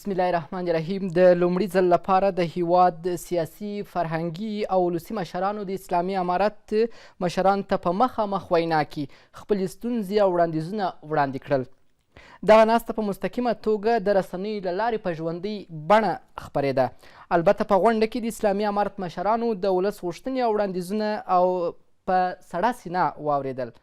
بسم الله الرحمن الرحیم. د لومړي ځل لپاره د هیواد سیاسي، فرهنګي او ولسي مشرانو د اسلامي امارت مشرانو ته په مخامخ وینا کې خپلې ستونزې او وړاندیزونه وړاندې کړل. دغه ناسته په مستقیمه توګه د رسنیو له لارې په ژوندۍ بڼه خپرېده. البته په غونډه کې د اسلامي امارت مشرانو د ولس غوښتنې او وړاندیزونه او په سړه سینه واورېدل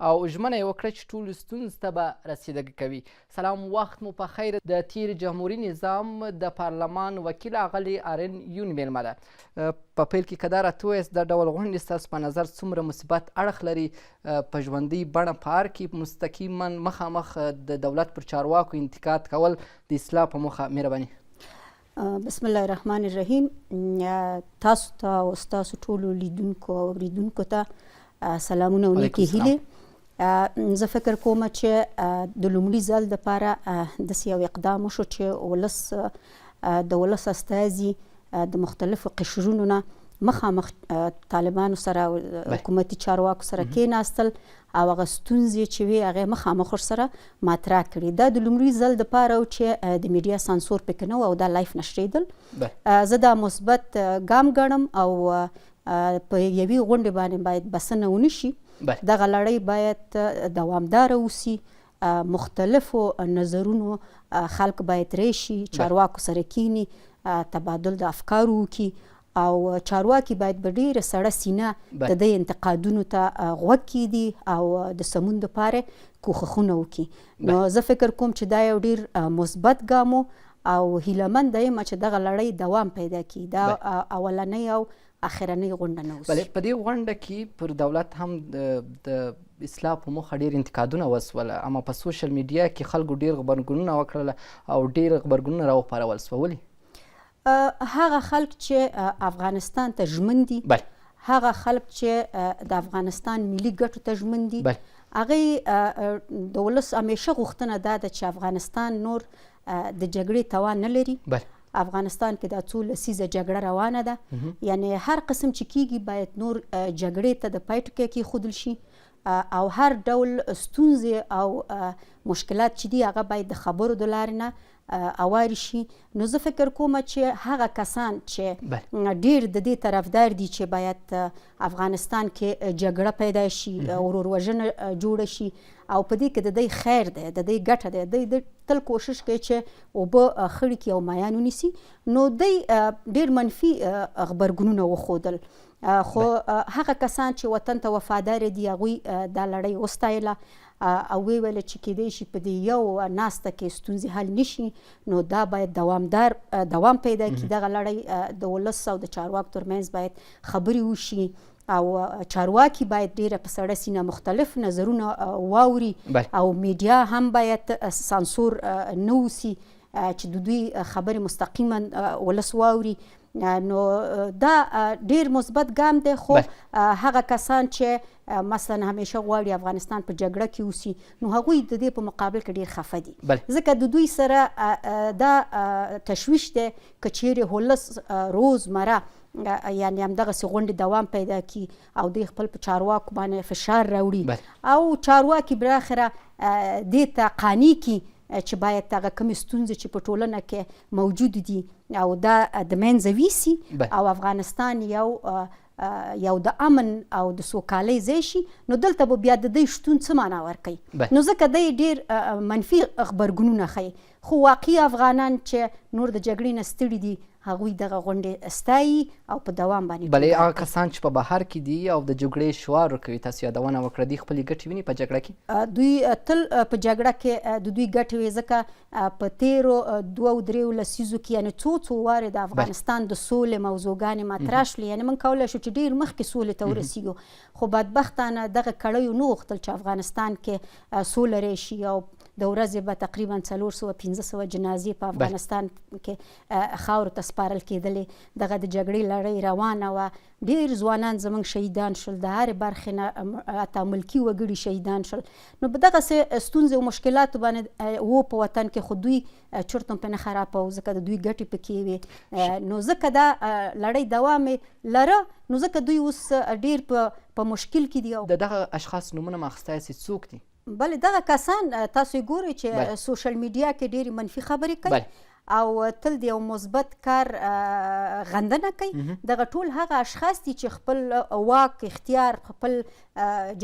او ژمنه یې وکړه چې ټولو ستونزو ته به رسیدګي کوي. سلام، وخت مو په خیر. د تیر جمهوري نظام د پارلمان وکیل اغلې آرین یون میلمه ده. په پیل کې که دا راته ووایاست دا ډول غونډې ستاسو په نظر څومره مثبت اړخ لري په ژوندۍ بڼه په هر کې مستقیما مخامخ د دولت پر چارواکو انتقاد کول د اصلاح په موخه؟ مهرباني. بسم الله الرحمن الرحیم. تاسو ته او ستاسو ټولو لیدونکو او اوریدونکو ته سلامونه او نیکې هیلې. زه فکر کوم چې د لومړي ځل دپاره داسې یو اقدام وشو چې د ولس استازي د مختلفو قشرونو نه مخامخ طالبانو سره او حکومتي چارواکو سره کېناستل او هغه ستونزې چې وي هغې مخامخ ورسره مطرح کړي. دا د لومړي ځل دپاره و چې د میډیا سانسور پکې نه و او دا لایف نشریدل. زه دا مثبت ګام ګڼم او په یوې غونډې باندې باید بسنه ونه شي. دغه لړۍ باید دوامداره اوسي. مختلفو نظرونو خلک باید راشي، چارواکو سره کینی، تبادل د افکارو وکړي او چارواکي باید په ډیره سړه سینه د دې انتقادونو ته غوږ کیږدي او د سمون دپاره کوښښونه وکړي. نو زه فکر کوم چې دا یو ډیر مثبت ګام او هیلهمنده یم چې دغه لړۍ دوام پیدا کړي. دا اولنۍ او اخرنۍ غونډه نه اوس. بلې په دې غونډه کې پر دولت هم د اصلاح په موخه ډېر انتقادونه وسوله، اما په سوشل میډیا کې خلکو ډېر غبرګونونه وکړله او ډېر غبرګونونه راوپارول سوه. ولې؟ هغه خلک چې افغانستان ته ژمن دي، هغه خلک چې د افغانستان ملي ګټو ته ژمن دي، هغې د ولس همیشه غوښتنه دا ده چې افغانستان نور د جګړې توان نه لري. افغانستان کې دا څو لسیزه جګړه روانه ده، یعنی هر قسم چې کیږي باید نور جګړې ته د پای ټکی کیښودل شي او هر ډول ستونزې او مشکلات چې دي هغه باید د خبرو د لارې نه اواري شي. نو زه فکر کوم چې هغه کسان چې ډیر د دې طرفدار دي چې باید افغانستان کې جګړه پیدا شي، ورور وژنه جوړه شي او په دې کې د دوی خیر دی، د دوی ګټه دی، دوی تل کوشش کوي چې اوبه خړې کړي او مایان ونیسي. نو دوی ډیر منفي غبرګونونه وښودل، خو هغه کسان چې وطن ته وفادار دي هغوی دا لړۍ وستایله او ویې ویله چې کیدای شي په دې یو ناسته کې ستونزې حل نشي، نو دا باید دوام پیدا کړي. دغه لړۍ د ولس او د چارواکو ترمنځ باید خبرې وشي او چارواکي باید ډیره په سړه سینه مختلف نظرونه واوري او میډیا هم باید سانسور نه اوسي چې د دوی خبرې مستقیما ولس واوري. نو دا ډیر مثبت ګام دی، خو هغه کسان چې مثلا همیشه غواړي افغانستان په جګړه کې اوسي نو هغوی د دې په مقابل کې ډیر خفه دي، ځکه د دوی سره دا تشویش دی که چیرې ولس روزمره یعنی همدغسې غونډې دوام پیدا کړي او دوی خپل په چارواکو باندې فشار راوړي او چارواکي بالاخره دې ته قانع کړي چې باید هغه کومې ستونزې چې په ټولنه کې موجود دي او دا د منځه ویسي او افغانستان یو د امن او د سوکالۍ ځای شي، نو دلته به بیا د دوی شتون څه معنا ورکوي. نو ځکه دی ډېر منفي غبرګونونه ښیي، خو واقعي افغانان چې نور د جګړې نه ستړي دي هغوی دغه غونډې ستایي او په دوام باندې. بلې هغه کسان چې په بهر کې دي او د جګړې شعار ورکوي، تاسو یادونه وکړه، دوی خپلې ګټې ویني په جګړه کې؟ دوی تل په جګړه کې د دوی ګټې وي، ځکه په تیرو 2-3 لسیزو کې یعنې څو وارې د افغانستان د سولې موضوعګانې مطرح شولې، یعنې موږ کولی شو چې ډېر مخکې سولې ته ورسیږو، خو بدبختانه دغه کړیو نه غوښتل چې افغانستان کې سوله راشي او د ورځې به تقریبا 400-500 جنازې په افغانستان کې خاورو ته سپارل کېدلې. دغه د جګړې لړۍ روانه وه، ډېر ځوانان زموږ شهیدان شول، د هرې برخې نه حتی ملکي وګړي شهیدان شول. نو په دغسې ستونزې او مشکلاتو باندې په وطن کې، خو دوی چرت هم پرې نه خرابوه ځکه د دوی ګټې پکې وې. نو ځکه دا لړۍ دوام لره، نو ځکه دوی اوس ډېر په مشکل کې دي. د دغه اشخاص نومونه مو اخیستی یاست، څوک دي؟ بله دغه کسان تاسو یې ګورئ چې سوشل میډیا کې ډېرې منفي خبرې کوي او تل د یو مثبت کار غندنه کوي، دغه ټول هغه اشخاص دي چې خپل واک، اختیار، خپل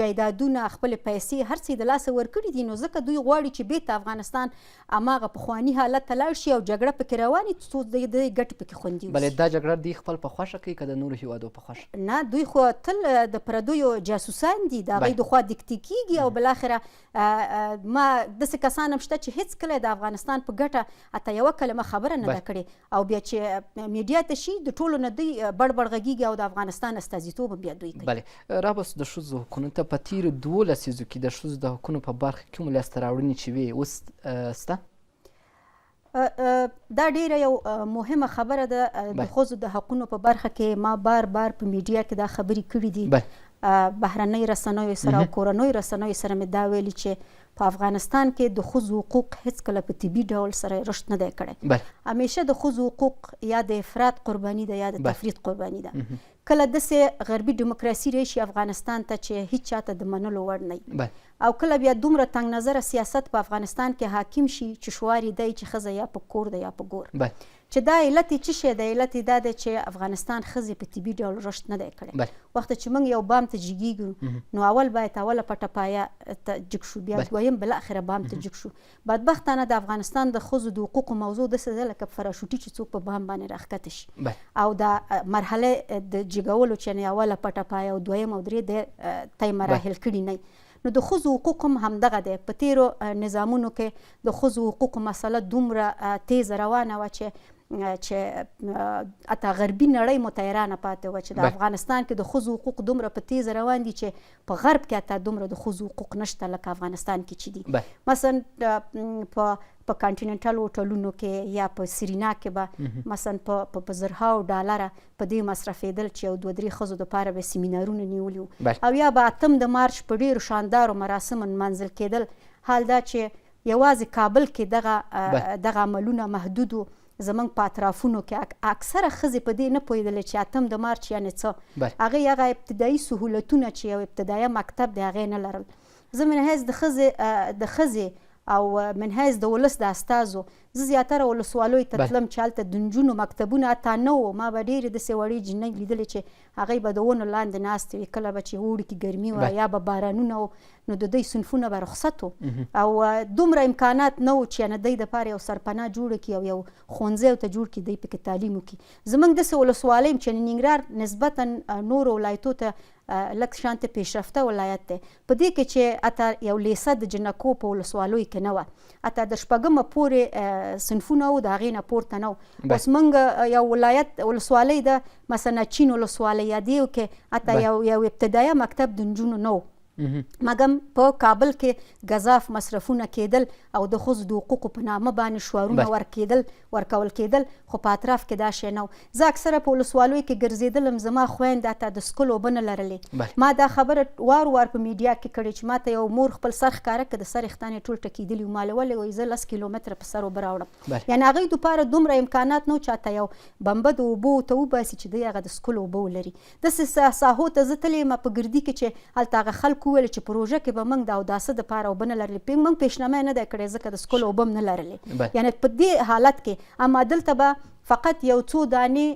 جایدادونه، خپل پیسې هر څه د لاسه ورکړي دي، نو ځکه دوی غواړي چې بیرته افغانستان هماغه پخواني حالت ته لاړ شي او جګړه پکې روانه وي څو د ګټې پکې خوندي وي. بلې دا جګړه دوی خپل په خوښه کوي که د نورو هیوادو په خوښه؟ نه، دوی خو تل د پردیو جاسوسان دي، د هغوی د خوا دیکتې کېږي او بالاخره ما داسې کسان هم شته چې هېڅکله د افغانستان په ګټه حتی یوه کلمه خبره نه ده کړې، او بیا چې میډیا ته شي د ټولو نه دوی بړ بړ غږېږي او د افغانستان استازیتوب بیا دوی کوي. بلې رابس د ښځو حقونو ته په تېرو 12 لسیزو کې د ښځو د حقونو په برخه کې کومې لاسته راوړنې چې وې اوس شته؟ دا ډیره یو مهمه خبره ده. د ښځو د حقونو په برخه کې ما بار بار په میډیا کې دا خبرې کړي دي، بهرنۍ رسنیو سره او کورنیو رسنیو سره مې دا ویلي چې په افغانستان کې د ښځو حقوق هیڅکله په طبي ډول سره رشد نه دی کړی. همیشه د ښځو حقوق یا د افراط قرباني ده یا د تفرید قرباني ده. کله داسې غربي ډیموکراسي راشي افغانستان ته چې هیڅ چاته د منلو وړ نه وي، او کله بیا دومره تنګ نظره سیاست په افغانستان کې حاکم شي چې شعار یې دی چې ښځه یا په کور ده یا په ګور، چې دا علت یې څه شی دی؟ علت یې دا دی چې افغانستان ښځې په طبي ډول رشد نه دی کړی. وخت چې موږ یو بام ته جګیږو نو اول باید اوله پټه پایه ته جګ شو، بیا دویم بالاخره بام ته جګ شو. بدبختانه د افغانستان د ښځو د حقوقو موضوع داسې ده لکه فراشوټي چې څوک په بام باندې راښکته شي، او دا مرحله د جګولو چې یعنې اوله پټه پایه او دویم او درې د طی مراحل کړي نه. نو د ښځو حقوق هم همدغه دی. په تیرو نظامونو کې د ښځو حقوقو مسله دومره تیزه روانه وه چې حتی غربي نړۍ متحیرانه پاتې وه چې د افغانستان کې د ښځو حقوق دومره په تیزه روان دي چې په غرب کې حتی دومره د ښځو حقوق نشته لکه افغانستان کې چې دي. مثلا په کانټیننټل هوټلونو کې یا په سرینا کې به مثلا په زرهاو ډالره په دې مصرفېدل چې یو 2-3 ښځو دپاره به سیمینارونه نیولي وو، او یا به 8 د مارچ په ډېرو شاندارو مراسمو نمانځل کېدل. حال دا چې یوازې کابل کې دغه عملونه محدود وو. زمونږ په اطرافونو کې اکثره ښځې په دې نه پوهېدلې چې 8 د مارچ یعنې څه. هغې هغه ابتدایي سهولتونه چې یو ابتدایه مکتب دی هغې نه لرل. زه من حیث د ښځې او من حیث د ولس د استازو زه زیاتره ولسوالیو ته تلم چې هلته د نجونو مکتبونه حتی نه وو. ما به ډېرې داسې وړې جینۍ لیدلې چې هغوی به د ونو لاندې ناستې وي، کله به چې اوړي کې ګرمي وه یا به بارانونه وو نو د دوی صنفونه به رخصت وو، او دومره امکانات نه وو چې یعنې دوی دپاره یو سرپناه جوړه کړي او یو ښوونځی ورته جوړ کړي، دوی پکې تعلیم وکړي. زموږ داسې ولسوالۍ یم چې ننګرهار نسبتا نورو ولایتو ته لږ شانته پیشرفته ولایت دی. په دې کې چې حتی یو لیسه د جنکو په ولسوالیو کې نه وه، حتی د شپږمه پورې صنفونه وو، د هغې نه پورته نه وو. اوس موږ یو ولایت ولسوالۍ ده مثلا چین ولسوالۍ یادیو کې حتی یو ابتدایه مکتب د نجونو نه وو، مګم په کابل کې ګزاف مصرفونه کېدل او د ښځو د حقوقو په نامه باندې شعارونه ورکول کېدل، خو په اطراف کې دا شی نه و. زه اکثره په ولسوالیو کې ګرځېدلم، زما خویندې حتی د څښلو اوبه نه لرلې. ما دا خبره وار وار په میډیا کې کړې چې ما ته یو مور خپل سر ښکاره کړه، د سر ویښتان یې ټول ټکېدلي وو. ما له ولې وایي زه 10 کیلومتره په سر اوبه راوړم، یعنې هغوی دپاره دومره امکانات نه و چې حتی یو بمبه د اوبو ته وباسي چې دوی هغه د څښلو اوبه ولري. داسې ساحو ته زه تلې یم په ګردي کې چې هلته هغه خلکو وویل چې پروژه کې به موږ د اوداسه دپاره اوبه نه لرلې، موږ پیشنامه نه دی کړی ځکه د څښلو اوبه هم نه لرلې. یعنې په دې حالت کې اما دلته به فقط یو څو دانې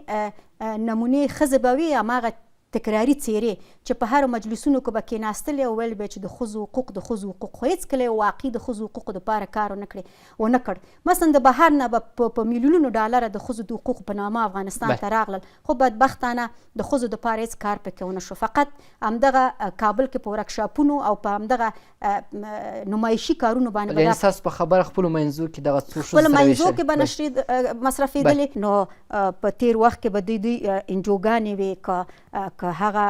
نمونې ښځې به وي، هماغه تکراري څیرې چې په هرو مجلسونو کې به کېناستلې او ویل به چې د ښځو حقوق د ښځو حقوق، خو هېڅکله یې واقعي د ښځو حقوقو دپاره کار ونه کړ. مثلا د بهر نه به په میلیونونو ډالره د ښځو د حقوقو په نامه افغانستان ته راغلل، خو بدبختانه د ښځو دپاره هېڅ کار پکې ونه شو. فقط همدغه کابل کې په ورکشاپونو او په همدغه نمایشي کارونو باندې یعنې ستاسو په خبره خپلو منځو کې دغه څو ښځې خپلو منځو کې به مصرفېدلې. نو په تېر وخت کې به دوی انجوګانې وې که هغه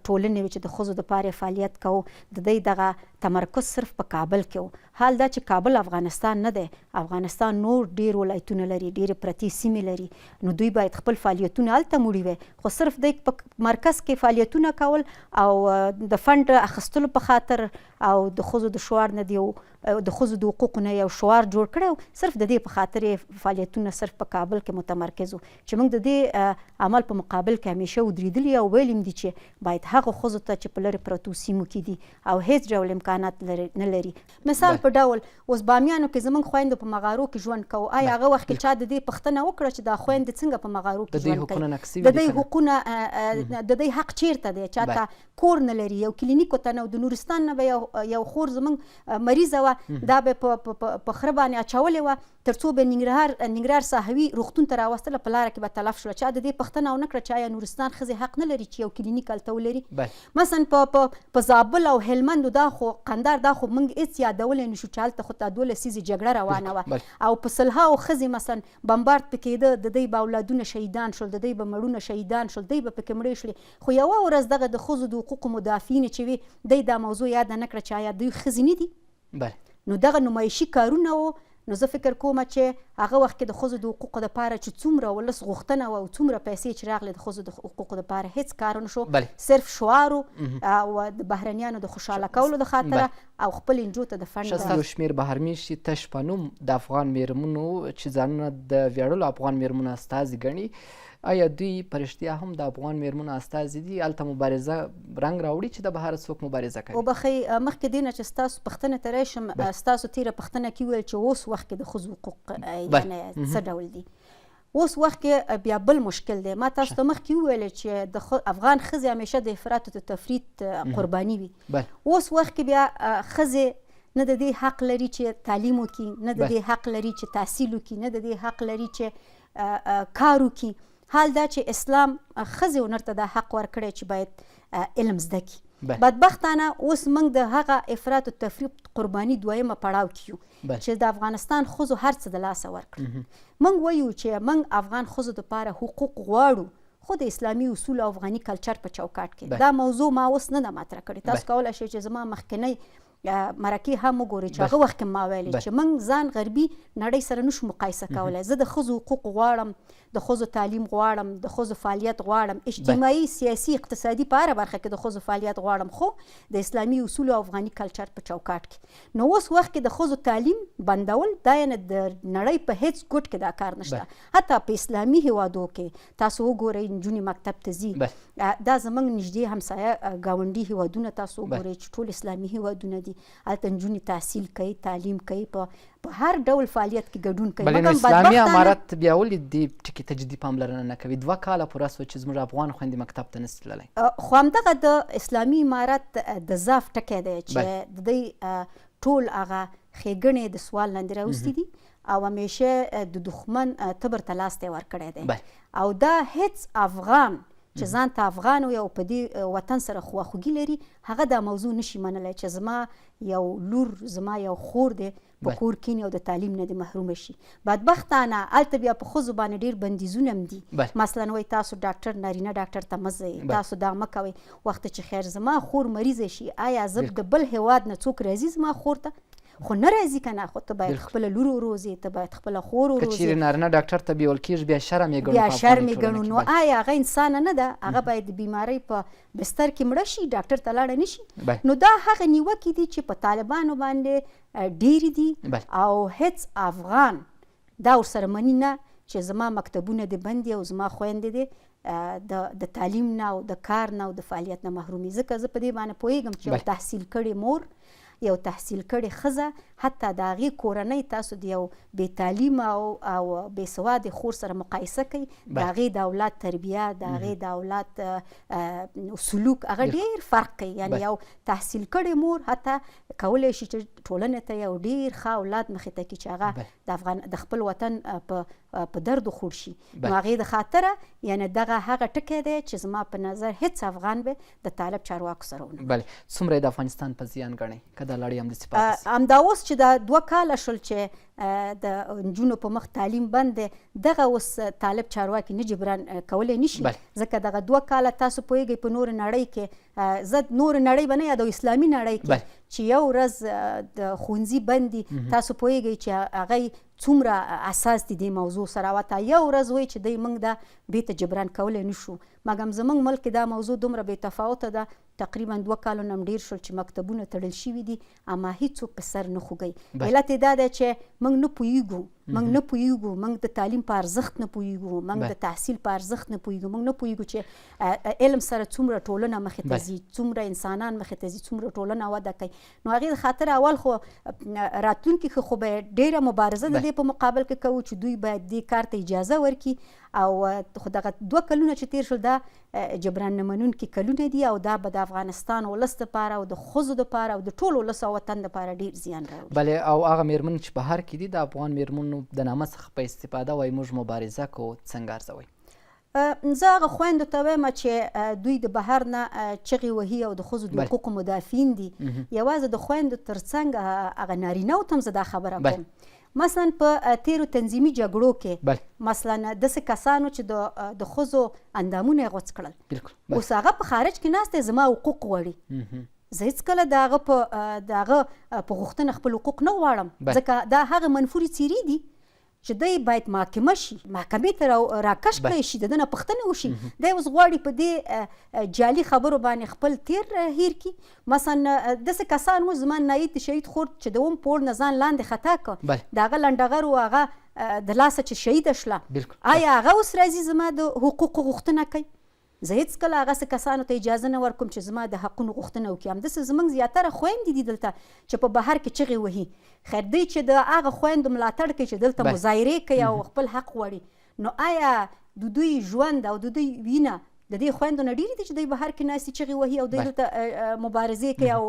ټولنې وي چې د ښځو دپاره فعالیت کوو، د دوی دغه تمرکز صرف په کابل کې و. حال دا چې کابل افغانستان نه دی، افغانستان نور ډېر ولایتونه لري، ډېرې پرتې سیمې لري، نو دوی باید خپل فعالیتونه هلته موړي وی، خو صرف دوی په مرکز کې فعالیتونه کول او د فنډ اخیستلو په خاطر او د ښځو د شعار نه دی د ښځو د حقوقو نه یو شعار جوړ کړی او صرف د دې په خاطر یې فعالیتونه صرف په کابل کې متمرکز و، چې موږ د دې عمل په مقابل کې همیشه ودرېدلي او ویلي دي چې باید هغه ښځو ته چې په لرې پرتو سیمو کې دي او هیڅ ډول امکانات نه لري. مثال په ډول اوس بامیانو کې زموږ خویندو په مغارو کې ژوند کوو، آیا هغه وخت کې چا د دې پوښتنه وکړه چې دا خویندې څنګه په مغارو کې ژوند کوي؟ د دوی حقونه د دوی حق چیرته دی؟ چا ته کور نه لري، یو کلینیکو ته نه، د نورستان نه به یو خور زموږ مریضه وه، دا به په خره باندې اچولې وه تر څو به ننګرهار ساحوي روغتون ته راوستله، په لاره کې به تلف شوله. چا د دې پوښتنه ونه کړه چې آیا نورستان ښځې حق نه لري چې یو کلینیک هلته ولري؟ مثلا په زابل او هلمند دا خو قندار دا خو موږ هېڅ یادولی نه شو چې هلته خو تا 12 لسیزې جګړه روانه وه او په سلهاو ښځې مثلا بمبارد پې کېده، د دوی به اولادونه شهیدان شول، د دوی به مړونه شهیدان شول، دوی به پکې مړې شولې. خو یوه ورځ دغه د ښځو د حقوقو مدافعین چې وي دوی دا موضوع یاده نه کړه چې آیا دوی ښځې نه دي؟ نو دغه نمایشي کارونه و. نو زه فکر کوم چې هغه وخت کې د ښځو د حقوقو دپاره چې څومره ولس غوښتنه وه او څومره پیسې چې راغلې د ښځو د حقوقو دپاره هېڅ کار نه شو، صرف شعار او د بهرنیانو د خوشحاله کولو د خاطره او خپل انجو ته د فنډ ښه یو شمېر بهرمېشتي تش په نوم د افغان میرمنو چې ځانونه د ویاړلو افغان میرمنو استازي ګڼي، آیا دوی په رښتیا هم د افغان میرمنو استازي دي؟ هلته مبارزه رنګ راوړي چې د بهر څوک مبارزه کوي؟ وبخئ مخکې دې نه چې ستاسو پوښتنې ته راشم، ستاسو تېره پوښتنه کې وویل چې اوس وخت کې د ښځو حقوق یعنې څه ډول دي؟ اوس وخت کې بیا بل مشکل دی. ما تاسو ته مخکې وویل چې د افغان ښځې همیشه د افراط او تفریط قرباني وي. اوس وخت کې بیا ښځې نه د دې حق لري چې تعلیم وکړي، نه د دې حق لري چې تحصیل وکړي، نه د دې حق لري چې کار وکړي. حال دا چې اسلام ښځې ونر ته دا حق ورکړی چې باید علم زده کړي. بدبختانه اوس موږ د هغه افراط او تفریط قرباني دویمه پړاو کې یو چې د افغانستان ښځو هر څه د لاسه ورکړي. موږ وایو چې موږ افغان ښځو دپاره حقوق غواړو، خو د اسلامي اصول او افغاني کلچر په چوکاټ کې. دا موضوع ما اوس نه ده مطرح کړې. تاسو کولی شئ چې زما مخکینی مرکې هم وګورئ چې هغه وخت کې ما ویلې چې موږ ځان غربي نړۍ سره نشو مقایسه کولی. زه د ښځو حقوق غواړم، د ښځو تعلیم غواړم، د ښځو فعالیت غواړم، اجتماعي سیاسي اقتصادي په هره برخه کې د ښځو فعالیت غواړم، خو د اسلامي اصولو او افغاني کلچر په چوکاټ کې. نو اوس وخت کې د ښځو تعلیم بندول دا یعنې د نړۍ په هیڅ ګوټ کې دا کار نشته. حتی په اسلامي هیوادو کې تاسو وګورئ نجونې مکتب ته ځي، دا زموږ نږدې همسایه ګاونډي هیوادونه تاسو وګورئ چې ټول اسلامي هیوادونه دي، هلته نجونې تحصیل کوي، تعلیم کوي، په هر ډول فعالیت کې ګډون کوي. بلې نو اسلامي امارت بیا ولې دې ټکي ته جدي پاملرنه نه کوي؟ 2 کاله پوره شوه چې زموږ افغان خویندې مکتب ته نشي تللی. خو همدغه د اسلامي امارت د ضعف ټکی دی چې د دوی ټول هغه ښېګڼې د سوال لاندې راوستي دي او همیشه د دښمن تبر ته لاس ته ورکړی دی. او دا هیڅ افغان چې ځان ته افغان وي او په دې وطن سره خواخوږي لري هغه دا موضوع نشي منلی چې زما یو لور، زما یو خور دی په کور کینی او د تعلیم نه د محرومه شي. بدبختانه هلته بیا په ښځو باندې ډېر بندیزونه هم دي. مثلا وایي تاسو ډاکټر نارینه ډاکټر ته مه ځئ، تاسو دا مه کوئ. وخت چې خیر زما خور مریضه شي، آیا زه د بل هیواد نه څوک راځي زما خور ته؟ خو نه راځي که نه، خو ته باید خپله لور وروزې، ته باید خپله خور وروزې. که چیرې نارینه ډاکټر ته بیول کېږي بیا شرم یې ګڼو، بیا شرم یې ګڼو. نو آیا هغه انسانه نه ده؟ هغه باید د بیمارۍ په بستر کې مړه شي، ډاکټر ته لاړه نه شي. نو دا هغه نیوکې دي چې په طالبانو باندې ډېرې دي او هیڅ افغان دا ورسره مني نه چې زما مکتبونه دې بند دي او زما خویندې دې د تعلیم نه او د کار نه او د فعالیت نه محرومي. ځکه زه په دې باندې پوهېږم چې یو تحصیل کړې مور، یو تحصیل کړې ښځه، حتی د هغې کورنۍ تاسو د یو بې تعلیمه او بې سوادې خور سره مقایسه کوئ، د هغې د اولاد تربیه، د هغې د اولاد سلوک هغه ډېر فرق کوي. یعنې یو تحصیل کړې مور حتی کولی شي چې ټولنې ته یو ډېر ښه اولاد مخې ته کړي چې هغه د خپل وطن په دردو خوړ شي. نو هغې د خاطره یعنې دغه هغه ټکی دی چې زما په نظر هېڅ افغان به د طالب چارواکو سره ونه. بلې څومره د افغانستان په زیان ګڼئ که دا لړۍ همداسې پاتې سي؟ همدا اوس چې دا 2 کاله شول چې د نجونو په مخ تعلیم بند دی، دغه اوس طالب چارواکي نه جبران کولی نشي. ځکه دغه 2 کاله تاسو پوهېږئ په نور نړۍ کې، زه نور نړۍ به نه یادوم، اسلامي نړۍ کې چې یو ورځ د ښوونځي بند دي، تاسو پوهېږئ چې هغه څومره اساس دي دې موضوع سره. ورته یو ورځ وایي چې دی موږ دا بېرته جبران کولی نه شو. مګم زموږ ملک کې دا موضوع دومره بې تفاوته ده، تقریبا 2 کالو نه هم ډېر شول چې مکتبونه تړل شوي دي، اما هېڅوک په سر نه خوږئ. علت یې دا دی چې موږ نه پوهېږو موږ نه پوهیږو، موږ د تعلیم په ارزښت نه پوهیږو، موږ د تحصیل په ارزښت نه پوهیږو، موږ نه پوهیږو چې علم سره څومره ټولنه مخې ته ځي، څومره انسانان مخې ته ځي، څومره ټولنه وده کوي. نو هغې خاطر اول خو راتلونکي کې خو به ډېره مبارزه د دې په مقابل کې کوو چې دوی باید دې کار ته اجازه ورکړي. او خو دغه 2 کلونه چې تیر شول دا جبران نه منونکي کلونه دي او دا به د افغانستان ولس دپاره او د ښځو دپاره او د ټول ولس او وطن دپاره ډېر زیان راوړي. بلې او هغه میرمنې چې بهر کې دي د افغان میرمنو د نامه څخه په استفاده وایي موږ مبارزه کوو، څنګه ارزوئ؟ زه هغه خویندو ته وایم چې دوی د بهر نه چغې وهي او د ښځو د حقوقو مدافعین دي. یوازې د خویندو تر څنګ هغه نارینهو ته هم زه دا خبره کوم. مثلا په تیرو تنظیمي جګړو کې مثلا داسې کسانو چې د ښځو اندامونه یې غوڅ کړل، اوس هغه په خارج کې ناست دی، زما حقوق غواړي. زه هېڅکله د هغه په غوښتنه خپل حقوق نه غواړم، ځکه دا هغه منفورې څیرې دي چې دی باید محاکمه شي، محکمې ته راکش کړی شي، د ده نه پوښتنې وشي. دی اوس غواړي په دې جعلي خبرو باندې خپل تیر هیر کړي. مثلا داسې کسان وو، زما نایید شهید خور چې د اوم پوړ نه ځان لاندې خطا کړ، د هغه لنډغر و، هغه د لاسه چې شهیده شوله، آیا هغه اوس راځي زما د حقوقو غوښتنه کوي؟ زه هېڅکله هغسې کسانو ته اجازه نه ورکوم چې زما د حقونو غوښتنه وکړي. همداسې زموږ زیاتره خویندې دي دلته چې په بهر کې چغې وهي. خیر دی چې د هغه خویندو ملاتړ کوي چې دلته مظاهرې کوي او خپل حق غواړي. نو آیا د دوی ژوند او د دوی وینه د دې خویندو نه ډېرې دي چې دوی بهر کې ناستې چغې وهي او دوی دلته مبارزې کوي او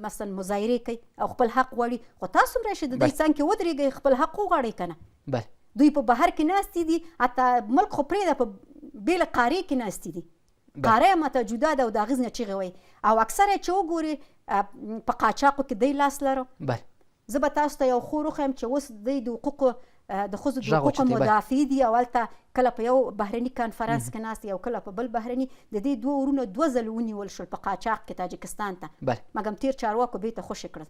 مثلا مظاهرې کوي او خپل حق غواړي؟ خو تاسو هم راشئ د دوی څنګ کې ودرېږئ، خپل حق وغواړئ که نه. دوی په بهر کې ناستې دي، حتی ملک خو پرېږده، په بېله قارې کې ناستې دي، قاره یې ماته جدا ده او د هغې نه چغې وایي. او اکثره چې وګورې په قاچاقو کې دی لاس لرو. زه به تاسو ته یو خور وښیم چې اوس دی د حقوقو د ښځو د حقوقو مدافع دي او هلته کله په یو بهرني کنفرانس کې ناست او کله په بل بهرني. د دې 2 ورونه 2 ځله ونیول شول په قاچاق کې تاجکستان ته، مګم تیر چارواکو بیرته خوشې کړل.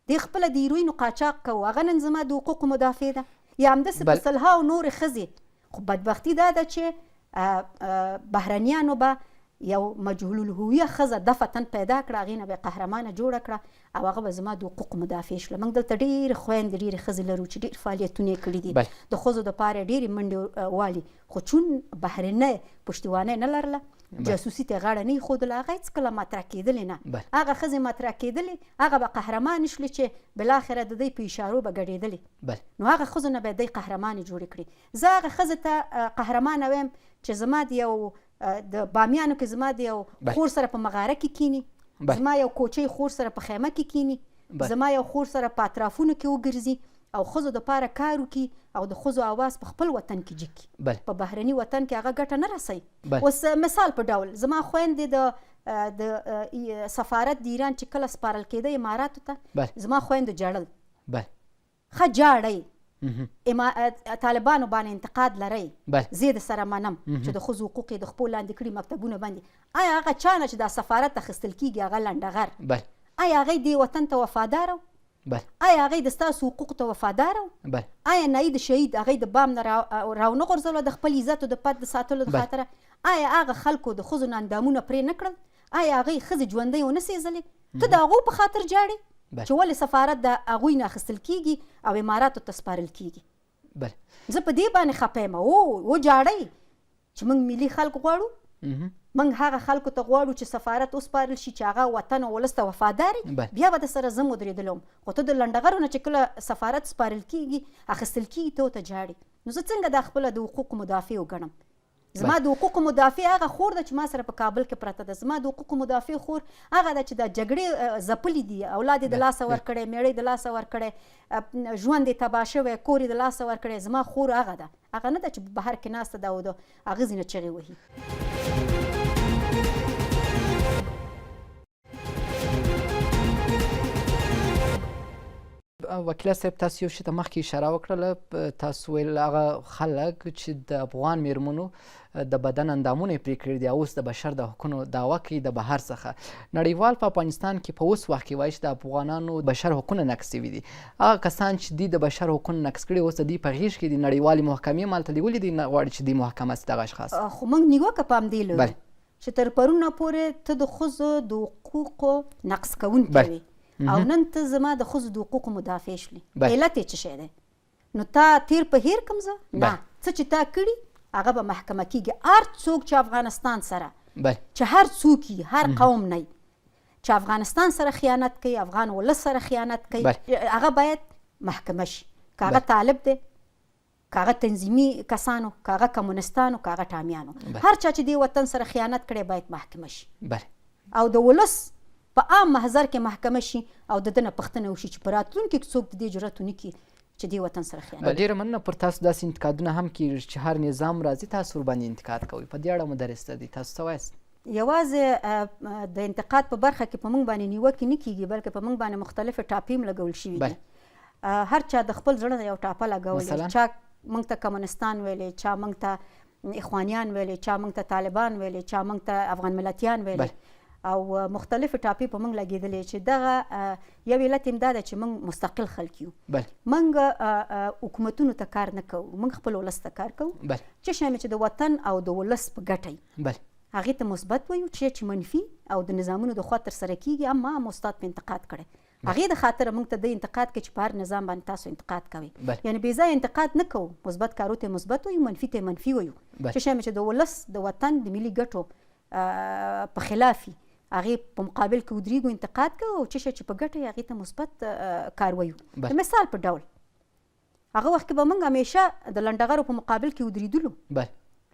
دی خپله د هیروینو قاچاق کوو، هغه نن زما د حقوقو مدافع ده. یا همداسې په سلهاو نورې ښځې. خو بدبختي دا ده چې بهرنیانو به یو مجهول الهویه ښځه دفتن پیدا کړه، هغې نه به یې قهرمانه جوړه کړه او هغه به زما د حقوقو مدافع شوله. موږ دلته ډېرې خویندې ډېرې ښځې لرو چې ډېر فعالیتونه یې کړي دي، د ښځو دپاره یې ډېرې منډې والي. خو چون بهرنۍ پشتیوانۍ نه لرله، جاسوسي ته غاړه نه ایښودله، هغه هېڅکله مطرح کېدلې نه. هغه ښځې مطرح کېدلې، هغه به قهرمانې شولې چې بالاخره د دوی په اشارو به ګډېدلې. نو هغه ښځو نه به یې دوی قهرمانې جوړې کړي. زه هغه ښځې ته قهرمانه وایم چې زما د یو د بامیانو کې زما د یو خور سره په مغاره کې کینی، زما یو کوچۍ خور سره په خیمه کې کینی، زما یو خور سره په اطرافونو کې وګرځي او ښځو دپاره کار وکړي او د ښځو اواز په خپل وطن کې جګ کړي. په بهرني وطن کې هغه ګټه نه رسوي. اوس مثال په ډول زما خویندې د سفارت د ایران چې کله سپارل کېده اماراتو ته، زما خویندو ژړل، ښه جاړئ، طالبانو باندې انتقاد لرئ، زه یې درسره منم چې د ښځو حقوق یې د خپو لاندې کړي مکتبونه باندې. آیا هغه چا نه چې دا سفارت اخیستل کېږي هغه لنډغر، آیا هغې دې وطن ته وفادار و؟ آیا هغې د ستاسو حقوقو ته وفادار و؟ آیا نایید شهید هغې د بام نه راونه غورځولو د خپل عزت او د پت د ساتلو د خاطره؟ آیا هغه خلکو د ښځو نه اندامونه پرې نه کړل؟ آیا هغې ښځې ژوندۍ ونه سېزلې؟ ته د هغو په خاطر جاړې چې ولې سفارت د هغوی نه اخیستل کېږي او اماراتو ته سپارل کېږي؟ زه په دې باندې خفه یم. وجاړئ چې موږ ملي خلک غواړو، موږ هغه خلکو ته غواړو چې سفارت وسپارل شي چې هغه وطن او ولس ته وفادار وي، بیا به درسره زه ودرېدلی وم. خو ته د لنډغرو نه چې کله سفارت سپارل کېږي اخیستل کېږي ته ورته جاړې. نو زه څنګه دا خپله د حقوقو مدافع وګڼم؟ زما د حقوقو مدافع هغه خور ده چې ما سره په کابل کې پرته ده. زما د حقوقو مدافع خور هغه ده چې د جګړې ځپلي دي، اولاد یې د لاسه ورکړی، میړه یې د لاسه ورکړی، ژوند یې تباه شوی، کور یې د لاسه ورکړی. زما خور هغه ده، هغه نه ده چې په بهر کې ناسته ده او د هغه ځینې چغې وهي. وکیله صاحب تاسو یو شي ته مخکې اشاره وکړله، تاسو ویل هغه خلک چې د افغان میرمنو د بدن اندامونه یې پرې کړي دي او اوس د بشر د حقونو دعوه کوي د بهر څخه. نړیوال په افغانستان کې په اوس وخت کې وایي چې د افغانانو بشر حقونه نقض شوي دي. هغه کسان چې دوی د بشر حقونه نقض کړي اوس د دوی په غېږ کې دي، نړیوالې محکمې مالته لیولي دي، نه غواړي چې دوی محکمه شي دغه اشخاص. خو موږ نیوکه په همدې لرو چې تر پرونه پورې ته د ښځو د حقوقو نقض کوونکی وې او نن ته زما د ښځو د حقوقو مدافع شولې. علت یې څه شی دی؟ نو تا تیر په هیر کم زه نه څه چې تا کړي هغه به محکمه کیږي. هر څوک چې افغانستان سره چې هر څوک یې هر قوم نه چې افغانستان سره خیانت کوي، افغان ولس سره خیانت کوي، هغه باید محکمه شي. که هغه طالب دی، که هغه تنظیمي کسانو، که هغه کمونستانو، که هغه ټامیانو، هر چا چې دې وطن سره خیانت کړی باید محکمه شي او د ولس په عام محضر کې محکمه شي او د ده نه پوښتنه وشي چې په راتلونکي کې څوک د دې جرأت ونه کړي چې دې وطن سره خیانت. ډېره مننه. پر تاسو داسې انتقادونه هم کېږي چې هر نظام راځي تاسو ورباندې انتقاد کوئ. په دې اړه مدرس دی، تاسو څه وایاست؟ یوازې د انتقاد په برخه کې په موږ باندې نیوکې نه کېږي، بلکې په موږ باندې مختلفې ټاپې هم لګول شوي دي. هر چا د خپل زړه نه یو ټاپه لګولې، چا موږ ته کمونستان ویلې، چا موږ ته اخوانیان ویلې، چا موږ ته طالبان ویلې، چا موږ ته افغان ملتیان ویلې او مختلفې ټاپې په موږ لګېدلې چې دغه یو علت هم دا ده چې موږ مستقل خلک یو. موږ حکومتونو ته کار نه کوو، موږ خپل ولس ته کار کوو. چې شی چې د وطن او د ولس په ګټه هغې ته مثبت وایو، چې منفي او د نظامونو د خوا ترسره کېږي اما هم استاد په انتقاد کړی، هغې د خاطره موږ ته د انتقاد کوي چې په هر نظام باندې تاسو انتقاد کوئ. یعنې بې ځایه انتقاد نه کوو، مثبت کارو ته مثبت وایو، منفي ته منفي وایو. چې شی چې د ولس د وطن د ملي ګټو په خلاف وي هغې په مقابل کې ودرېږو، انتقاد کوو، او چې شی چې په ګټه یې هغې ته مثبت کار وایو. د مثال په ډول هغه وخت کې به موږ همیشه د لنډغرو په مقابل کې ودرېدلو،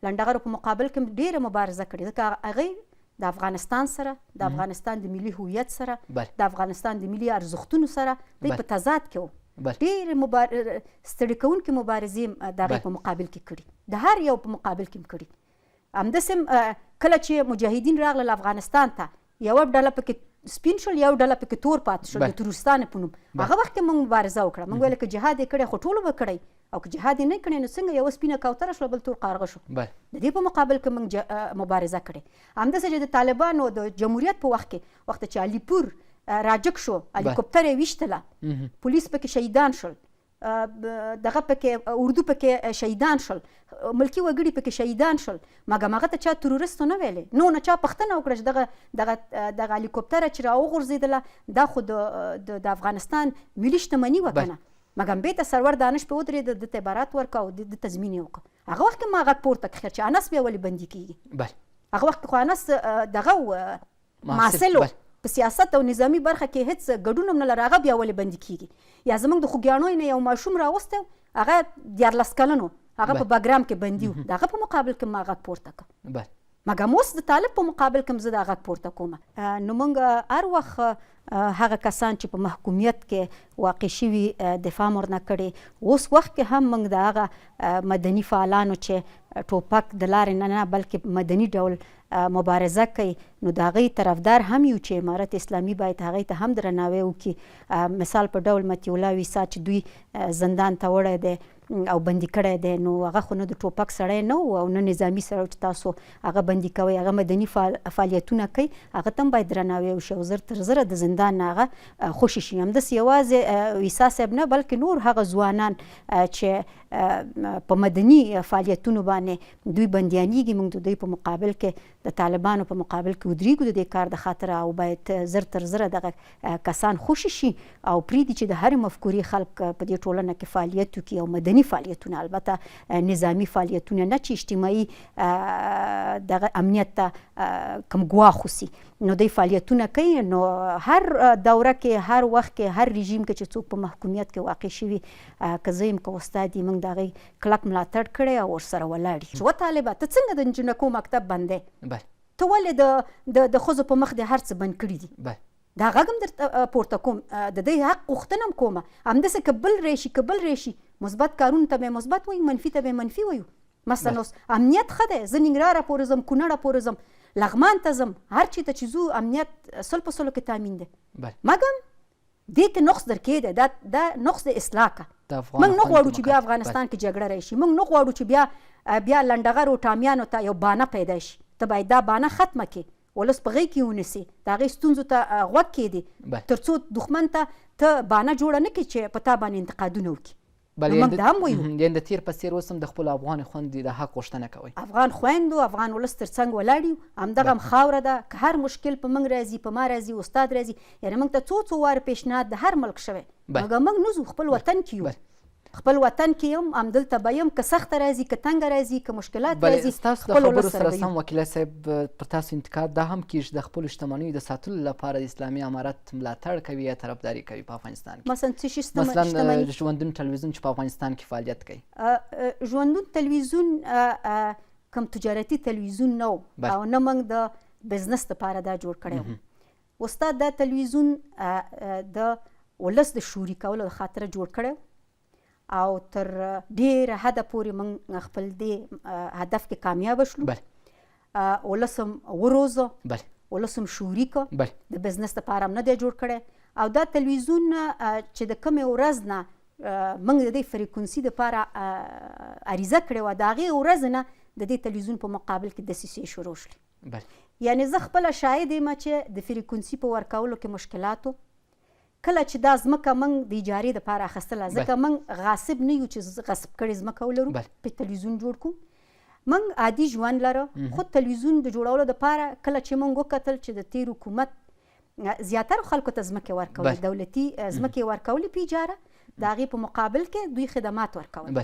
لنډغرو په مقابل کې ډېره مبارزه کړې، ځکه هغې د افغانستان سره، د افغانستان د ملي هویت سره، د افغانستان د ملي ارزښتونو سره دوی په تضاد کې وو. ډېرې ستړې کوونکې مبارزې د هغې په مقابل کې کړي، د هر یو په مقابل کې هم کړي. همداسې کله چې مجاهدین راغلل افغانستان ته، یوه ډله پکې سپین شول، یو ډله پکې تور پاتې شول، د تروریستانو په نوم. هغه وخت کې موږ مبارزه وکړه، موږ ویل که جهاد یې کړی خو ټولو به کړی، او که جهاد یې نه کړی نو څنګه یوه سپینه کوتره شوه بل تور قارغه شو. د دې په مقابل کې موږ مبارزه کړې. همداسې چې د طالبانو د جمهوریت په وخت کې، وخت چې علیپور راجګ شو، هلیکوپټر یې ویشتله، پولیس پکې شهیدان شول، دغه پکې اردو پکې شهیدان شول، ملکي وګړي پکې شهیدان شول، مګر هغه ته چا تروریستو نه ویلې، نو نه چا پوښتنه وکړه چې دغه هلیکوپټره چې راوغورځېدله دا خو د افغانستان ملي شتمني وه که نه. مګر بیرته سرور دانش پې ودرېد، ده ته عبارات ورکړه او ده تضمین یې وکړه. هغه وخت کې ما غږ پورته کړ چې انس بیا ولې بندي کېږي. هغه وخت کې خو انس دغه محصل په سیاست او نظامي برخه کې هېڅ ګډون هم نه لري، هغه بیا ولې بندي کېږي. یا زموږ د خوږیاڼیو نه یو ماشوم راوستی، هغه 14 کلن و، هغه په بګرام کې بندي و، د هغه په مقابل کې ما غږ پورته کړ. مګر اوس د طالب په مقابل کې زه دا غږ پورته کوم. نو موږ هر وخت هغه کسان چې په محکومیت کې واقع شوي دفاع مو نه کړې، اوس وخت کې هم موږ د هغه مدني فعالانو چې ټوپک د لارې نه بلکې مدني ډول مبارزه کوي، نو د هغې طرفدار هم یو چې امارت اسلامي باید هغې ته هم درناوی وکړي. مثال په ډول مطیع الله ویسا چې دوی زندان ته وړی دی او بندي کړی دی، نو هغه خو نه د ټوپک سړی نه و او نه نظامي سړی چې تاسو هغه بندي کوئ، هغه مدني فعالیتونه کوي، هغه ته هم باید درناوی وشي او زر تر زره د زندان نه هغه خوشي شي. همداسې یوازې ویسا صاحب نه بلکې نور هغه ځوانان چې په مدني فعالیتونو باندې دوی بندیانېږي، موږ د دوی په مقابل کې د طالبانو په مقابل کې ودرېږو د دې کار د خاطره، او باید زر تر زره دغه کسان خوشي شي او پرېږدي چې د هرې مفکورې خلک په دې ټولنه کې فعالیت وکړي، او مدني فعالیتونه، البته نظامي فعالیتونه نه چې اجتماعي دغه امنیت ته کم ګواښ وسي، نو دوی فعالیتونه کوي. نو هر دوره کې، هر وخت کې، هر رژیم کې چې څوک په محکومیت کې واقع شوي، که زه یم که استاد یې، موږ د هغې کلک ملاتړ کړی او ورسره ولاړ یو. چې طالبه ته څنګه د نجونکو مکتب بند دی؟ ته ولې د ښځو په مخ دې هر څه بند کړي دي؟ دا غږ هم درته پورته کوم، د دې حق غوښتنه هم کومه. همداسې که بل راشي، که بل راشي، مثبت کارونو ته به مثبت وایو، منفي ته به منفي وایو. مثلا اوس امنیت ښه دی، زه ننګرهاره پورې ځم، کونړه پورې ځم، لغمان ته ځم، هر چېرته چې ځو امنیت 100% کې تامین دی. مګر دې کې نقص در کې دی، دا نقص د اصلاح کا. موږ نه غواړو چې بیا افغانستان کې جګړه راشي، موږ نه غواړو چې بیا لنډغرو ټامیانو ته یو بانه پیدا شي. ته باید دا بانه ختمه کړې، ولس په غېږ کې ونیسي، د هغې ستونزو ته غوږ کېږدي، تر څو دښمن ته بانه جوړه نه کړي چې په تا باندې انتقادونه وکړي. موږ دا هم وایو، یعنې د تیر په څېر اوس هم د خپلو افغان خویندو د حق غوښتنه کوئ. افغان خویندو، افغان ولس تر څنګ ولاړ یو، همدغه هم خاوره ده. که هر مشکل په موږ راځي، په ما راځي، استاد راځي، یعنې موږ ته څو واره پیشنهاد د هر ملک شوی، مګر موږ نه ځو، خپل وطن کې یو. خپل وطن کې یم همدلته به یم که سخته راځي که تنګه راځي که مشکلات راځي ستاسو د خبرو سره سم وکیله صاحب پر تاسو انتقاد دا هم کېږي د خپلو شتمنیو د ساتلو لپاره د اسلامي امارت ملاتړ کوي یا طرفداري کوي په افغانستان کې مثلا څه شي مثلا ژوندون تلویزیون چې په افغانستان کې فعالیت کوي ژوندون تلویزیون کوم تجارتي تلویزیون نه او نه موږ د بزنس لپاره دا جوړ کړی و استاد دا تلویزیون د ولس د شعوري کولو د خاطره جوړ کړی او تر ډیره حده پورې موږ خپل دې هدف کې کامیاب شلو ولس هم وروزه ولس هم شعوري که د بزنس لپاره هم نه دی جوړ کړی او دا تلویزیون چې د کومې ورځ نه موږ د دې فریکونسي دپاره عریضه کړې وه د هغې ورځ نه د دې تلویزیون په مقابل کې دسیسې شروع شلې یعنې زه خپله شاهد یم چې د فریکونسي په ورکولو کې مشکلاتو کله چې دا ځمکه موږ د اجارې دپاره اخیستله ځکه موږ غاصب نه یو چې غصب کړې ځمکه ولرو په تلویزیون جوړ کړو موږ عادي ژوند لره خو تلویزیون د جوړولو دپاره کله چې موږ وکتل چې د تیر حکومت زیاترو خلکو ته ځمکې ورکولې دولتي ځمکې ورکولې په اجاره د هغې په مقابل کې دوی خدمات ورکول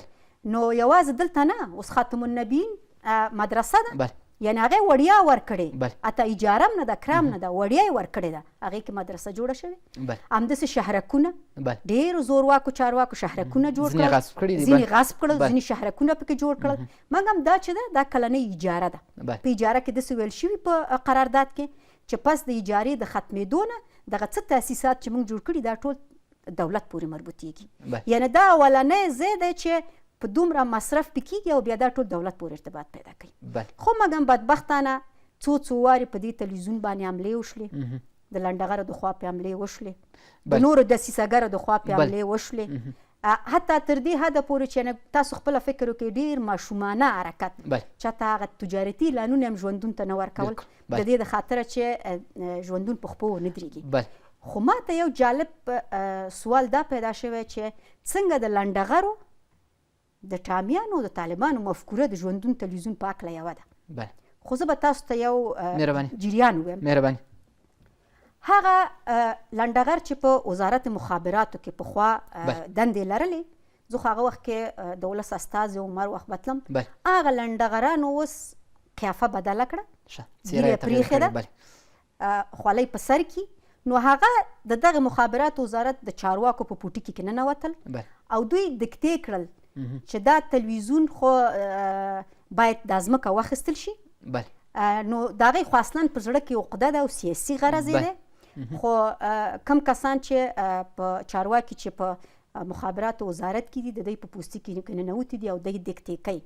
نو یوازې دلته نه اوس خاتم النبیین مدرسه ده یعنې هغې وړیا ورکړې حتی اجاره هم نه ده کرام نه ده وړیا یې ورکړې ده هغې کې مدرسه جوړه شوې همداسې شهرکونه ډېرو زورواکو چارواکو شهرکونه جوړ کړل ځینې غصب کړل ځینې شهرکونه پکې جوړ کړل موږ هم دا چې ده دا کلنۍ اجاره ده په اجاره کې داسې ویل شوي په قرارداد کې چې پس د اجارې د ختمېدو نه دغه څه تاسیسات چې موږ جوړ کړي دا ټول دولت پورې مربوطېږي یعنې دا اولنی ځای دی چې په دومره مصرف پې کېږي او بیا دا ټول دولت پورې ارتباط پیدا کوي خو مګم بدبختانه څو وارې په دې تلویزیون باندې حملې وشلې د لنډغرو د خوا پې حملې وشلې د نورو دسیسهګرو د خوا پې حملې وشلې حتی تر دې حده پورې چې تاسو خپله فکر وکړئ ډېر ماشومانه حرکت چاته هغه تجارتي اعلانونه هم ژوندون ته نه ورکول د دې د خاطره چې ژوندون په خپو ونه درېږي خو ما ته یو جالب سوال دا پیدا شوی چې څنګه د لنډغرو د ټامیانو د طالبانو مفکوره د ژوندون تلویزیون په هکله یوه ده خو زه به تاسو ته یو جریان ووایم هغه لنډغر چې په وزارت مخابراتو کې پخوا دندې لرلې زه خو هغه وخت کې د ولس استازی عمر وخت بتلم هغه لنډغرانو اوس قیافه بدله کړه ږیره یې پرېښې ده خولۍ په سر کې نو هغه د دغه مخابراتو وزارت د چارواکو په پوټي کې ننوتل او دوی دکتې کړل چې دا تلویزیون خو باید دا ځمکه واخیستل شي نو د هغې خو اصلا په زړه کې عقده ده او سیاسي غرض یې دی خو کم کسان چې په چارواکي چې په مخابراتو وزارت کې دي د دوی په پوستي کې ننوتي دي او دوی دکتې کوي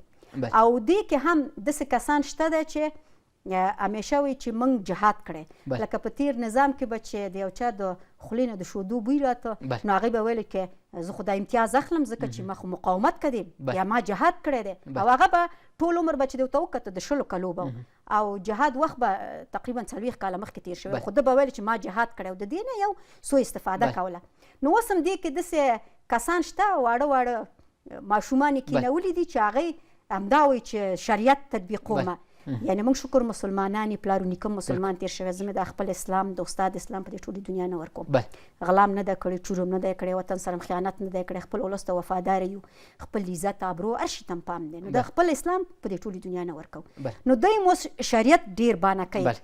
او دې کې هم داسې کسان شته ده چې همیشه وایي چې موږ جهاد کړی لکه په تیر نظام کې به چې د یو چا د خولې نه د شودو بوی راته نو هغې به ویل کې زه خو دا امتیاز اخلم ځکه چې ما خو مقاومت کړی یا ما جهاد کړی دی او هغه به ټول عمر به چې د ورته وکته د 20 کالو به او جهاد وخت به تقریبا 40 کاله مخکې تیر شوی خو ده به ویل چې ما جهاد کړی او د دې نه یو سوء استفاده کوله نو اوس هم دې کې داسې کسان شته واړه واړه ماشومان یې کېنولي دي چې هغې همدا وایي چې شریعت تطبیقومه یعنې موږ شکر مسلمانان یې پلار و نیکه مسلمان تیر شوی زه مې د خپل اسلام د استاد اسلام په دې ټولې دنیا نه ورکوم غلام نه ده کړی چور هم نه دی کړی وطن سره خیانت نه دی کړی خپل ولس ته وفاداره یو خپل عزت ابرو هر شي ته هم پام دی نو د خپل اسلام په دې ټولې دنیا نه ورکوم نو دوی مو شریعت ډېر بانه کوي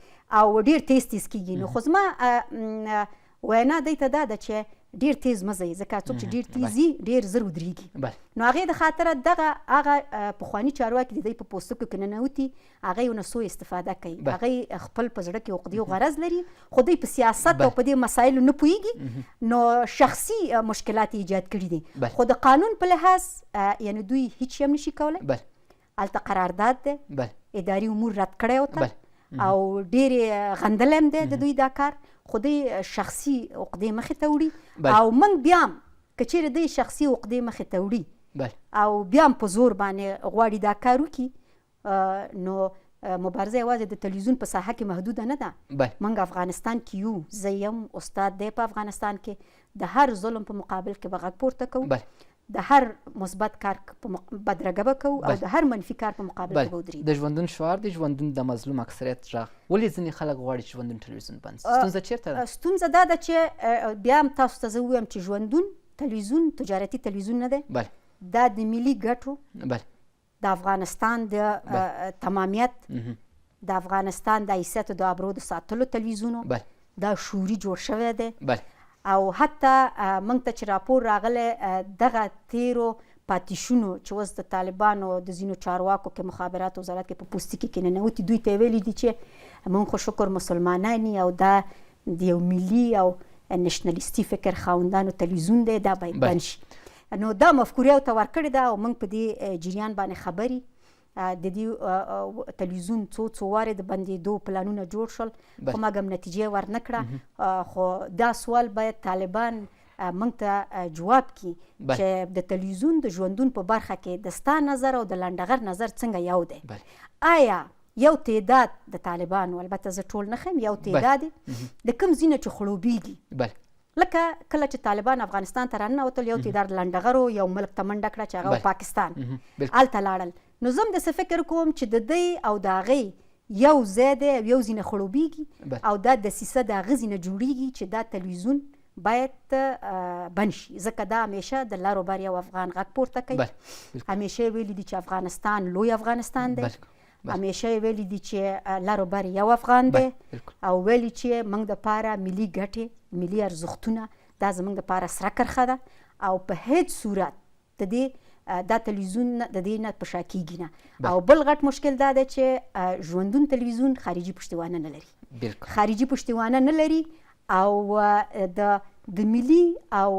او ډېر تیز کېږي نو خو زما وینا دوی ته دا ده چې ډېر تیز مه ځئ ځکه څوک چې ډېر تیز ځي ډېر زر ودرېږي نو هغې د خاطره دغه هغه پخواني چارواکي د دوی په پوستکو کې ننوتي هغه یې ونه سوء استفاده کوي هغه خپل په زړه کې عقدې او غرض لري خو دوی په سیاست او په دې مسایلو نه پوهېږي نو شخصي مشکلات یې ایجاد کړي دي خو د قانون په لحاظ یعنې دوی هیڅ شی هم نشي کولی هلته قرارداد دی اداري امور رد کړی ورته او ډېرې غندلی هم دی د دوی دا کار خو دوی شخصي عقدې مخې ته وړي او موږ بیا هم که چیرې دوی شخصي عقدې مخې ته وړي او بیا هم په زور باندې غواړي دا کار وکړي نو مبارزه یوازې د تلویزیون په ساحه کې محدوده نه ده موږ افغانستان کې یو زه یم استاد دی په افغانستان کې د هر ظلم په مقابل کې به غږ پورته کوو د هر مثبت کار بدرګه به کوو او د هر منفي کار په مقابل کې به ودرېږو د ژوندون شعار دی ژوندون د مظلوم اکثریت غږ ولې ځینې خلک غواړي چې ژوندون تلویزیون بند شي ستونزه چېرته ده ستونزه دا ده چې بیا هم تاسو ته زه ووایم چې ژوندون تلویزیون تجارتي تلویزیون نه دی دا د ملي ګټو د افغانستان د تمامیت د افغانستان د حیثیت د ابرو د ساتلو تلویزیون دا شعوري جوړ شوی دی او حتی موږ ته چې راپور راغلی دغه تیرو پاتیشونو چې اوس د طالبانو د ځینو چارواکو کې مخابرات وزارت کې په پوستکي کې ننوتي دوی ته یې ویلي دي چې موږ خو شکر مسلمانان یو دا د یو ملي او نشنلیستي فکر خاوندانو تلویزیون دی دا باید بند شي. نو دا مفکوره ورته ورکړې ده او موږ په دې جریان باندې خبري د دې تلویزیون څو وارې د بندېدو پلانونه جوړ شول خو موږ هم نتیجې ورنه کړه خو دا سوال باید طالبان موږ ته جواب کړي چې د تلویزیون د ژوندون په برخه کې د ستا نظر او د لنډغر نظر څنګه یو دی آیا یو تعداد د طالبانو البته زه ټول نه ښیم یو تعداد د کوم ځینه چې خړوبېږي لکه کله چې طالبان افغانستان ته راننوتل یو تعداد لنډغرو یو ملک ته منډه کړه چې هغه پاکستان هلته لاړل نو زه هم داسې فکر کوم چې د دی او د هغې یو ځای دی او یو ځینې خړوبېږي او دا دسیسه د هغه ځینې جوړېږي چې دا تلویزیون باید بند شي ځکه دا همیشه د لر و بر یو افغان غږ پورته کوي همیشه یې ویلي دي چې افغانستان لوی افغانستان دی همیشه یې ویلي دي چې لر و بر یو افغان دی او ویلي چې موږ دپاره ملي ګټې ملي ارزښتونه دا زموږ دپاره سره کرښه ده او په هیڅ صورت د دې دا تلویزیون د دې نه په شا کېږي نه او بل غټ مشکل دا دی چې ژوندون تلویزیون خارجي پشتیوانه نه لري خارجي پشتیوانه نه لري او د ملي او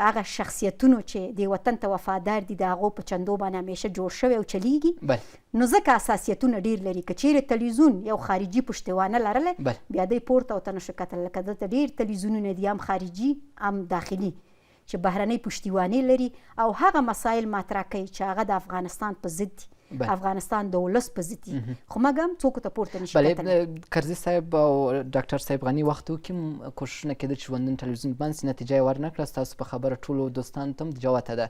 هغه شخصیتونو چې د وطن ته وفادار دي د هغو په چندو باندې همیشه جوړ شوی او چلیږي نو ځکه اساسیتونه ډېر لري که چیرې تلویزیون یو خارجي پشتیوانه لرلی بیا دی پورته ورته نشو کتلی لکه دلته ډېر تلویزیونونه دي هم خارجي هم داخلي چې بهرنۍ پشتیوانې لري او هغه مسایل مطرح کوي چې هغه د افغانستان په ضد دي افغانستان د ولس په ضد دي خو موږ هم څوک ته پورته نشي کتلی کرزي صاحب او ډاکټر صاحب غني وخت کې کوښښونه کېده چې ژوندون تلویزیون بند سي نتیجه یې ورنه کړه ستاسو په خبره ټولو دوستانو ته هم د جوته ده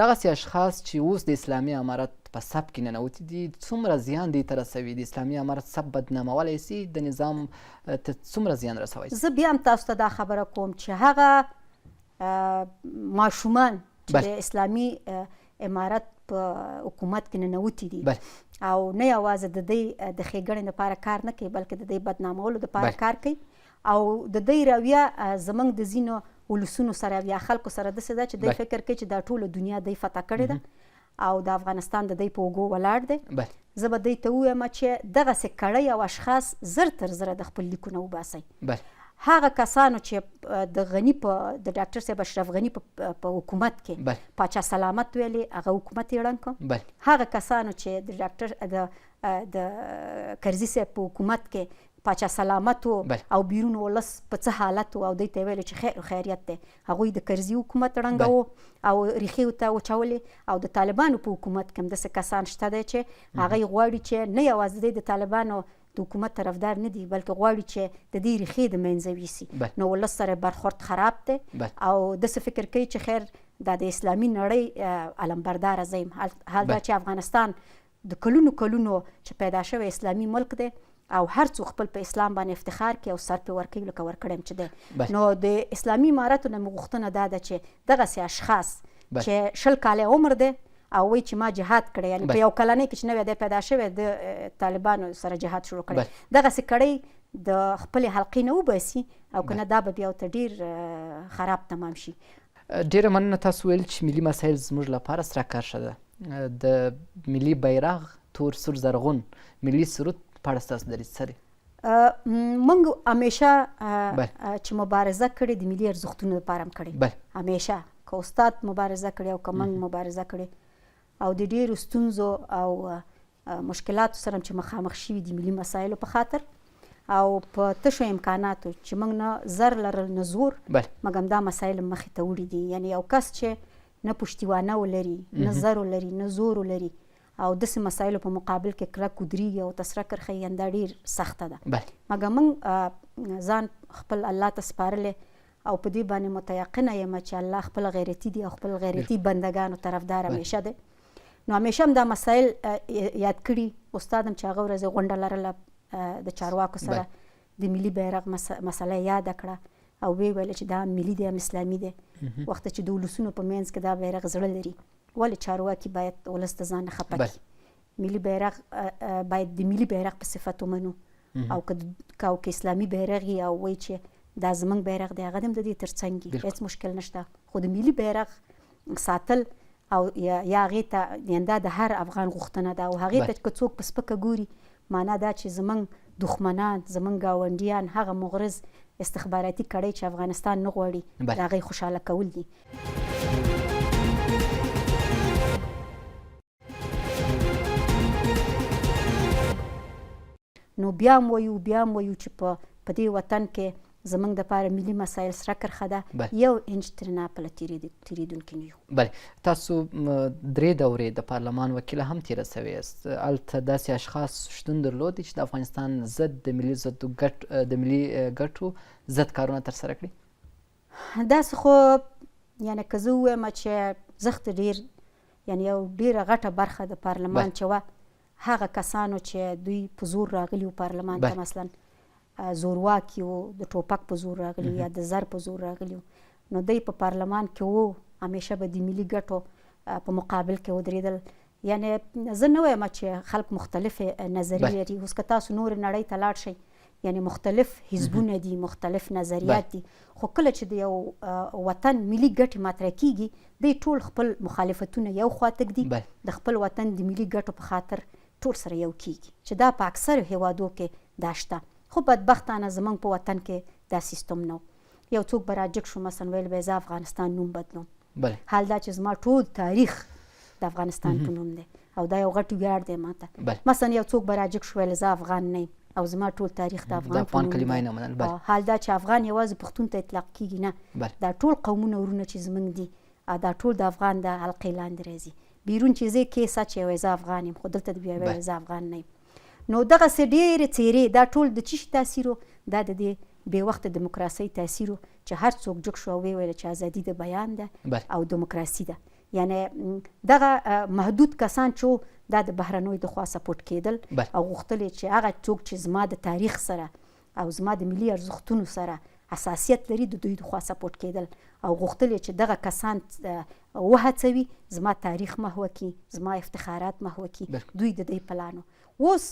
دغسې اشخاص چې اوس د اسلامي امارت په سب کې ننوتي دي څومره زیان دوی ته رسوي د اسلامي امارت سب بدنامولی سي د نظام ته څومره زیان رسوی سي زه بیا هم تاسو ته دا خبره کوم چې هغه ماشومان چې د اسلامي امارت په حکومت کې ننوتي دي او نه یوازې د دوی د ښېګڼې لپاره کار نه کوي بلکې د دوی بدنامولو لپاره کار کوي او د دوی رویه زموږ د ځینو ولسونو سره یا خلکو سره داسې ده چې دوی فکر کوي چې دا ټوله دنیا دوی فتح کړې ده او د افغانستان د دوی په اوږو ولاړ دی زه به دوی ته ووایم چې دغسې کړۍ او اشخاص زر تر زره د خپل لیکونه وباسئ هغه کسانو چې د غني په د ډاکټر صاحب اشرف غني په حکومت کې پاچا سلامت ویلې هغه حکومت یې ړنګ کړ هغه کسانو چې د ډاکټر د کرزي صاحب په حکومت کې پاچا سلامت او بیرون ولس په څه حالت او دوی ته ویل چې خیر خیریت دی هغوی د کرزي حکومت ړنګوه او ریښې ورته وچولې او د طالبانو په حکومت کې هم داسې کسان شته دی چې هغوی غواړي چې نه یوازې دی د طالبانو د حکومت طرفدار نه دي بلکې غواړي چې د دې ریښې د منځه ویسي نو ولس سره برخورد خراب دی او داسې فکر کوي چې خیر دا د اسلامي نړۍ علمبرداره زه یم حال دا چې افغانستان د کلونو چې پیدا شوی اسلامي ملک دی او هر څوک خپل په اسلام باندې افتخار کوي او سر پرې ورکوي لکه ورکړی چې دی نو د اسلامي اماراتو نه مې غوښتنه دا ده چې دغسې اشخاص چې 20 کاله عمر دی او وایي چې ما جهاد کړی یعنې په یو کلنۍ کې چې نوی دی پیدا شوی د طالبانو سره جهاد شروع کړی دغسې کړۍ د خپلې حلقې نه وباسي او که نه دا به بیا ورته ډېر خراب تمام شي ډېره مننه تاسو ویل چې ملي مسایل زموږ لپاره سره کرښه ده د ملي بیرغ تور سور زرغون ملي سرود په اړه ستاسو دریځ څه دی موږ همیشه چې مبارزه کړې د ملي ارزښتونو لپاره هم کړې همیشه که استاد مبارزه کړې او که موږ مبارزه کړې او د ډېرو ستونزو او مشکلاتو سره چې مخامخ شوي دي ملي مسایلو په خاطر او په تشو امکاناتو چې موږ نه زر لرل نه زور موږ هم دا مسایل مخې ته وړي دي یعنې یو کس چې نه پشتیوانه ولري نه زر ولري نه زور ولري او داسې مسایلو په مقابل کې کلک ودرېږي او ته سره کرښه یې دا ډېر سخته ده مګر موږ ځان خپل الله ته سپارلی او په دې باندې متیقنه یم چې الله خپل غیرتي دي او خپل غیرتي بندګانو طرفدار همیشه دی نو همیشه هم دا مسایل یاد کړي استاد هم چې هغه ورځ غونډه لرله د چارواکو سره د ملي بیرغ مسله یاده کړه او ویې ویله چې دا ملي دی هم اسلامي دی وخت چې د ولسونو په منځ کې دا بیرغ زړه لري ولې چارواکي باید ولس د ځان نه خفه کړي ملي بیرغ باید د ملي بیرغ په صفت ومنو او که اسلامي بیرغ وي او وایي چې دا زموږ بیرغ دی هغه هم د دې تر څنګ وي هېڅ مشکل نشته خو د ملي بیرغ ساتل او یا هغې ته یعنې دا د هر افغان غوښتنه ده او هغې ته که څوک په سپکه ګوري معنا دا چې زموږ دښمنان زموږ ګاونډیان هغه مغرض استخباراتي کړۍ چې افغانستان نه غواړي د هغې خوشحاله کول دي. نو بیا هم وایو چې په دې وطن کې زموږ دپاره ملي مسایل سره کرښه ده یو انچ ترې ناپله تېرېدونکي نه یو. بله تاسو درې دورې د پارلمان وکیله هم تېره سوې یاست هلته داسې اشخاص شتون درلودی چې د افغانستان ضد د ملي ګټو ضد کارونه ترسره کړي؟ داسې خو یعنې که زه ووایم چې زښت ډېر یعنې یو ډېره غټه برخه د پارلمان چې وه هغه کسانو چې دوی په زور راغلي وو پارلمان ته مثلا زورواکي وو د ټوپک په زور راغلي یا د زر په زور راغلي وو نو دوی په پارلمان کې وو همیشه به د ملي ګټو په مقابل کې ودرېدل یعنې زه نه وایم چې خلک مختلفې نظریې لري اوس که تاسو نورې نړۍ ته لاړ شئ یعنې مختلف حزبونه دي مختلف نظریات دي خو کله چې د یو وطن ملي ګټې مطرح کیږي دوی ټول خپل مخالفتونه یو خواته ږدي د خپل وطن د ملي ګټو په خاطر ټول سره یو کیږي چې دا په اکثرو هیوادو کې دا شته خو بدبختانه زموږ په وطن کې دا سیستم نه و یو څوک به راجګ شو مثلا ویل به زه افغانستان نوم بدلوم حال دا چې زما ټول تاریخ د افغانستان په نوم دی او دا یو غټ ویاړ دی ماته مثلا یو څوک به راجګ شو ویل زه افغان نه یم او زما ټول تاریخ د افغان په نوم دی حال دا چې افغان یوازې پښتون ته اطلاق کیږي نه دا ټول قومونه ورونه چې زموږ دي دا ټول د افغان د حلقې لاندې راځي بیرون چې زه کیسه چې وایي زه افغان یم خو دلته بیا وایي زه افغان نه یم نو دغسې ډېرې څېرې دا ټول د څه شي تاثیر و دا د دې بې وخته دیموکراسۍ تاثیر و چې هر څوک جګ شو او ویل چې ازادي د بیان ده او دیموکراسي ده یعنې دغه محدود کسان چې دا د بهرنیو د خوا سپورټ کېدل او غوښتل چې هغه څوک چې زما د تاریخ سره او زما د ملي ارزښتونو سره حساسیت لري د دوی د خوا سپورټ کېدل او غوښتل چې دغه کسان وهڅوي زما تاریخ محوه کړي زما افتخارات محوه کړي دوی د دې پلانو اوس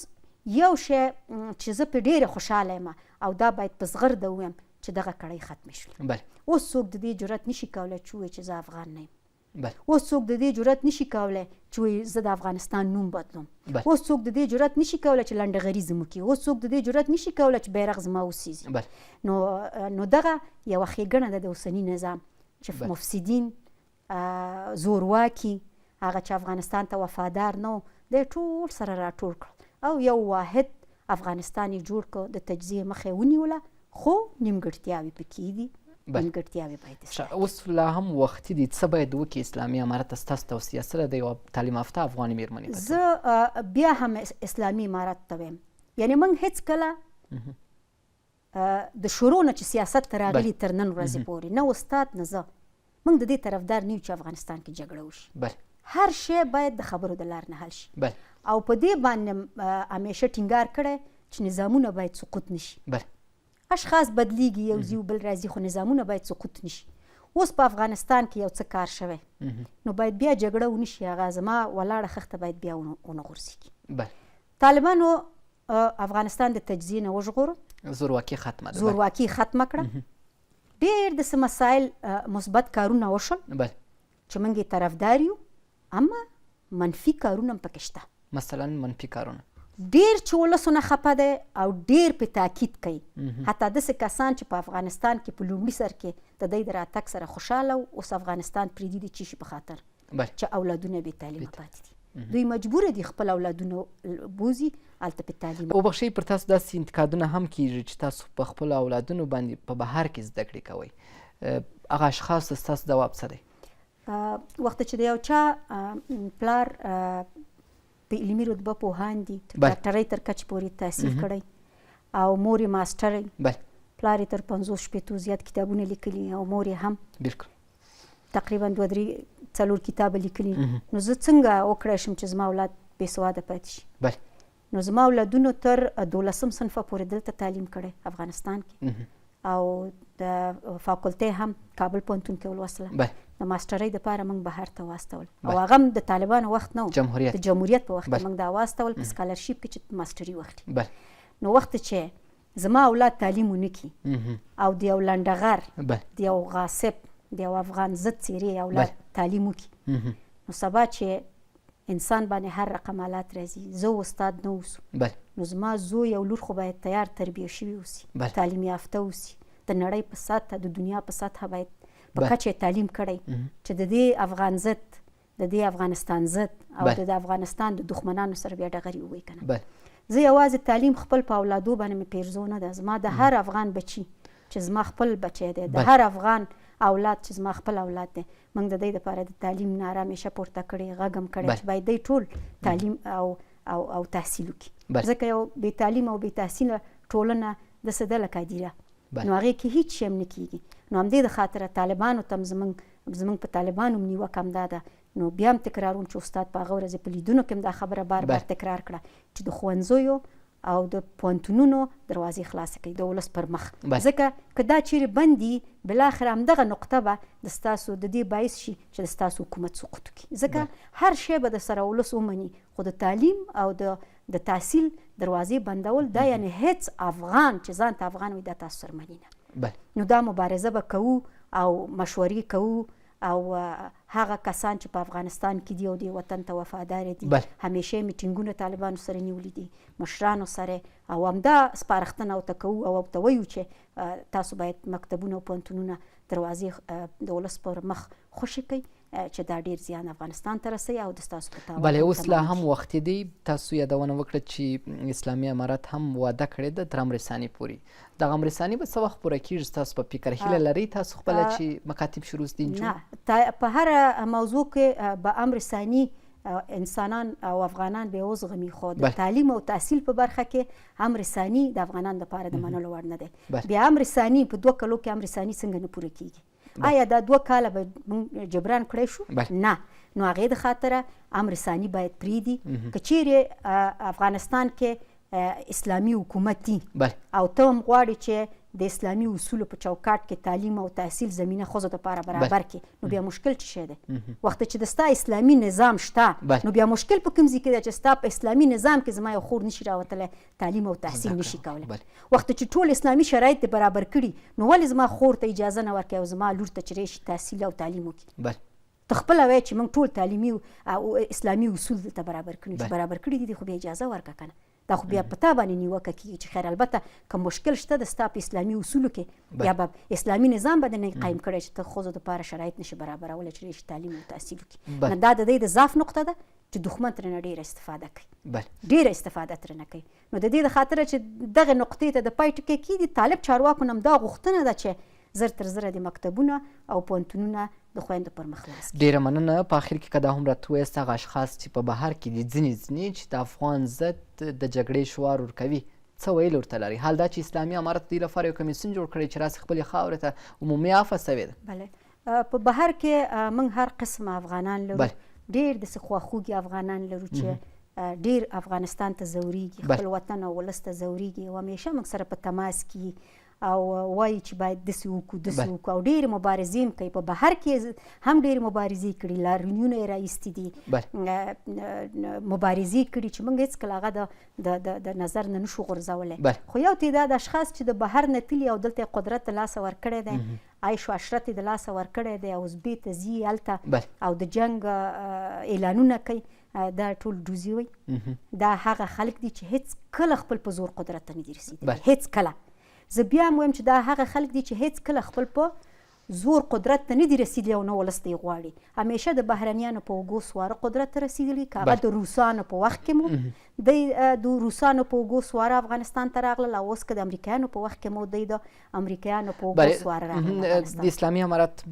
یو شی چې زه پې ډېره خوشحاله یم او دا باید په زغرده ووایم چې دغه کړۍ ختمې شولې اوس څوک د دې جرأت نشي کولی چې ووایي چې زه افغان نه یم اوس څوک د دې جرأت نشي کولی چې وایي زه د افغانستان نوم بدلوم اوس څوک د دې جرأت نشي کولی چې لنډغري زموږ کړي اوس څوک د دې جرأت نشي کولی چې بیرغ زما وسیزي نو دغه یوه ښېګڼه ده د اوسني نظام چې مفسدین زورواکي هغه چې افغانستان ته وفادار نه و دی ټول سره راټول کړل او یو واحد افغانستان یې جوړ کړ د تجزیې مخه یې ونیوله خو نیمګړتیاوې پکې دي نیمګړتیاوې باید اصلاح اوس لا هم وختي دي څه باید وکړي اسلامي امارت ستاسو توصیه سره د یوه تعلیم یافته افغاني مېرمنې زه بیا هم اسلامي امارت ته وایم یعنې موږ هېڅ کله د شروع نه چې سیاست ته راغلي تر نن ورځې پورې نه استاد نه زه موږ د دې طرفدار نه یو چې افغانستان کې جګړه وشي هر شی باید د خبرو د لار نه حل شي او په دې باندې همیشه ټینګار کړی چې نظامونه باید سقوط نشي اشخاص بدلیږي یو ځي بل راځي خو نظامونه باید سقوط نشي اوس په افغانستان کې یو څه کار شوی نو باید بیا جګړه ونشي هغه زما ولاړه خښته باید بیا ونه غورځېږي طالبانو افغانستان د تجزیې نه وژغوره زورواکي ختمه ده زورواکي ختمه کړه ډېر داسې مسایل مثبت کارونه وشول چې موږ یې طرفدار یو اما منفي کارونه هم پکې شته مثلا منفي کارونه ډېر چې ولسونه خفه دی او ډېر پې تاکید کوي حتی داسې کسان چې په افغانستان کې په لومړي سر کې د دوی د راتګ سره خوشحاله اوس افغانستان پرېږدي د څه شي په خاطر چې اولادونه بې تعلیمه پاتې دي دوی مجبوره دي خپل اولادونه بوځي هلته په تعلیم وبخښئ پر تاسو داسې انتقادونه هم کېږي چې تاسو په خپلو اولادونو باندې په بهر کې زده کړې کوئ هغه اشخاص ستاسو ځواب څه دی وخت چې د یو چا پلار په علمي رتبه پوهان دي تر ډاکټرۍ تر کچې پورې تحصیل کړی او مور یې ماسټر پلار یې تر 50-60 زیات کتابونه لیکلي او مور یې هم تقریبا 2-3 کتابه لیکلي نو زه څنګه وکړی شم چې زما اولاد بې سواده پاتې شي نو زما اولادونو تر 12 صنفه پورې دلته تعلیم کړی افغانستان کې او د فاکولټۍ هم کابل پوهنتون کې ولوستله. د ماسټرۍ دپاره موږ بهر ته واستول او هغه هم د طالبانو وخت نه و، د جمهوریت په وخت کې موږ دا واستول په سکالرشیپ کې چې ماسټري واخلي. نو وخت چې زما اولاد تعلیم ونه کړي او د یو لنډغر د یو غاصب د یو افغان ضد څیرې اولاد تعلیم وکړي، نو سبا چې انسان باندې هر رقم حالات راځي، زه استاد نه اوسو، نو زما زوی او لور خو باید تیار تربیه شوي اوسي، تعلیم یافته اوسي، د نړۍ په سطحه د دنیا په سطحه باید په کچه تعلیم کړی چې د دې افغان ضد د دې افغانستان ضد او د افغانستان د دښمنانو سره بیا ډغرې ووایي که نه. زه یوازې تعلیم خپل په اولادو باندې مې پیرزو نه ده، زما د هر افغان بچي چې زما خپل بچی دی، د هر افغان اولاد چې زما خپل اولاد دی، موږ د دې دپاره د تعلیم ناره همیشه پورته کړې، غږ هم کړی چې باید دی ټول تعلیم او تحصیل وکړي، ځکه یو بې تعلیم او بې تحصیله ټولنه داسې ده لکه هدیره، نو هغې کې هیڅ شی هم نه کېږي. نو همدې د خاطره طالبانو ته هم زموږ په طالبانو هم نیوکه همدا ده. نو بیا هم تکراروم چې استاد په هغه ورځې په لیدونو کې هم دا خبره بار بار تکرار کړه چې د ښوونځیو او د پوهنتونونو دروازې خلاصې کړئ د ولس پر مخ، ځکه که دا چیرې بند دي بلاخره همدغه نقطه به د ستاسو د دې باعث شي چې د ستاسو حکومت سقوط وکړي، ځکه هر شی به د سره ولس ومني، خو د تعلیم او د تحصیل دروازې بندول دا یعنی هیڅ افغان چې ځان ته افغان وي دا تاسو سره مني نه. نو دا مبارزه به کوو او مشورې کوو او هغه کسان چې په افغانستان کې دي او دې وطن ته وفادار دي همیشه میټینګونه طالبانو سره نیولي دي، مشرانو سره، او همدا سپارښتنه ورته کوو او ورته وایو چې تاسو باید مکتبونه او پوهنتونونه دروازې د ولس پر مخ خوشې کړئ چې دا ډیر زیان افغانستان ته رسوي او د ستاسو په تاوان. بله اوس لا هم وختي دی، تاسو یادونه وکړه چې اسلامي امارات هم وعده کړې ده تر امر ثاني پورې. دغه امر ثاني به څه وخت پوره کېږي؟ تاسو په فکر هیله لرئ تاسو خپله چې مکاتب شروع دي؟ نه، په هر موضوع کې به امر ثاني انسانان او افغانان به وزغمي، خو د تعلیم او تحصیل په برخه کې امر ثاني د افغانانو لپاره د منلو وړ نه دی. بیا امر ثاني په 2 کالو کې امر ثاني څنګه نه پوره کېږي؟ آیا دا 2 کاله به جبران کړی شو؟ نه، نو هغې د خاطره امر ثاني باید پرېږدي. که چیرې افغانستان کې اسلامي حکومت دي او ته هم غواړې چې د اسلامي اصولو په چوکاټ کې تعلیم او تحصیل زمینه ښځو دپاره برابر کړي، نو بیا مشکل څه شی دی؟ وخت چې د ستا اسلامي نظام شته، نو بیا مشکل په کوم ځای کې دی چې ستا په اسلامي نظام کې زما یو خور نشي راوتلی تعلیم او تحصیل نشي کولی. وخت چې ټول اسلامي شرایط دې برابر کړي، نو ولې زما خور ته اجازه نه ورکوي او زما لور ته چې راشي تحصیل او تعلیم وکړي؟ ته خپله وایې چې موږ ټول تعلیمي او اسلامي اصول دلته برابر کړي، چې برابر کړي دي خو بیا اجازه ورکړه که نه، دا خو بیا په تا باندې نیوکه کېږي چې خیر البته که مشکل شته د ستا په اسلامي اصولو کې یا به اسلامي نظام به دنه قایم کړی چې ته ښځو دپاره شرایط نشي برابرولی چې راشي تعلیم او تحصیل وکړي. نو دا د دې د ضعف نقطه ده چې دښمن ترېنه ډېره استفاده کوي، ډېره استفاده ترېنه کوي. نو د دې د خاطره چې دغه نقطې ته د پای ټکی کېږي، طالب چارواکو نه هم دا غوښتنه ده چې زر تر زره د مکتبونه او پوهنتونونه د خویندو پر مخ خلاص کړي. ډېره مننه. په اخر کې که دا هم راته ووایاست هغه اشخاص چې په بهر کې دي ځینې چې د افغان ضد د جګړې شعار ورکوي څه ویل ورته لري؟ حال دا چې اسلامي امارت د دې لپاره یو کمیسیون جوړ کړی چې راسې خپلې خاورې ته عمومي عفوه سوې ده. بله، په بهر کې موږ هر قسم افغانان لرو، ډېر داسې خواخوږي افغانان لرو چې ډېر افغانستان ته ځورېږي، خپل وطن او ولس ته ځورېږي او همیشه موږ سره په تماس کې او وایي چې باید داسې وکړو داسې وکړو او ډېرې مبارزې هم کوي. په بهر کې هم ډېرې مبارزې کړي، لاریونونه یې رایستي دي، مبارزې کړي چې موږ هېڅکله هغه د نظر نه نشو غورځولی. خو یو تعداد اشخاص چې د بهر نه تلي او دلته یې قدرت د لاسه ورکړی دی، عیش و عشرت یې د لاسه ورکړی دی او اوزبې ته ځي هلته او د جنګ اعلانونه کوي، دا ټول ډوزي وي. دا هغه خلک دي چې هېڅ کله خپل په زور قدرت ته نه دي رسېدلي، هېڅ کله. زه بیا هم وایم چې دا هغه خلک دي چې هېڅ کله خپل په زور قدرت ته نه دي رسېدلي او نه ولس ته یې غواړي. همیشه د بهرنیانو په اوږو سواره قدرت ته رسېدلي، که هغه د روسانو په وخت کې مو د روسانو په اوږو سواره افغانستان ته راغلل او اوس که د امریکایانو په وخت کې مو دی د امریکایانو په اوږو سواره راغلل. د اسلامي امارت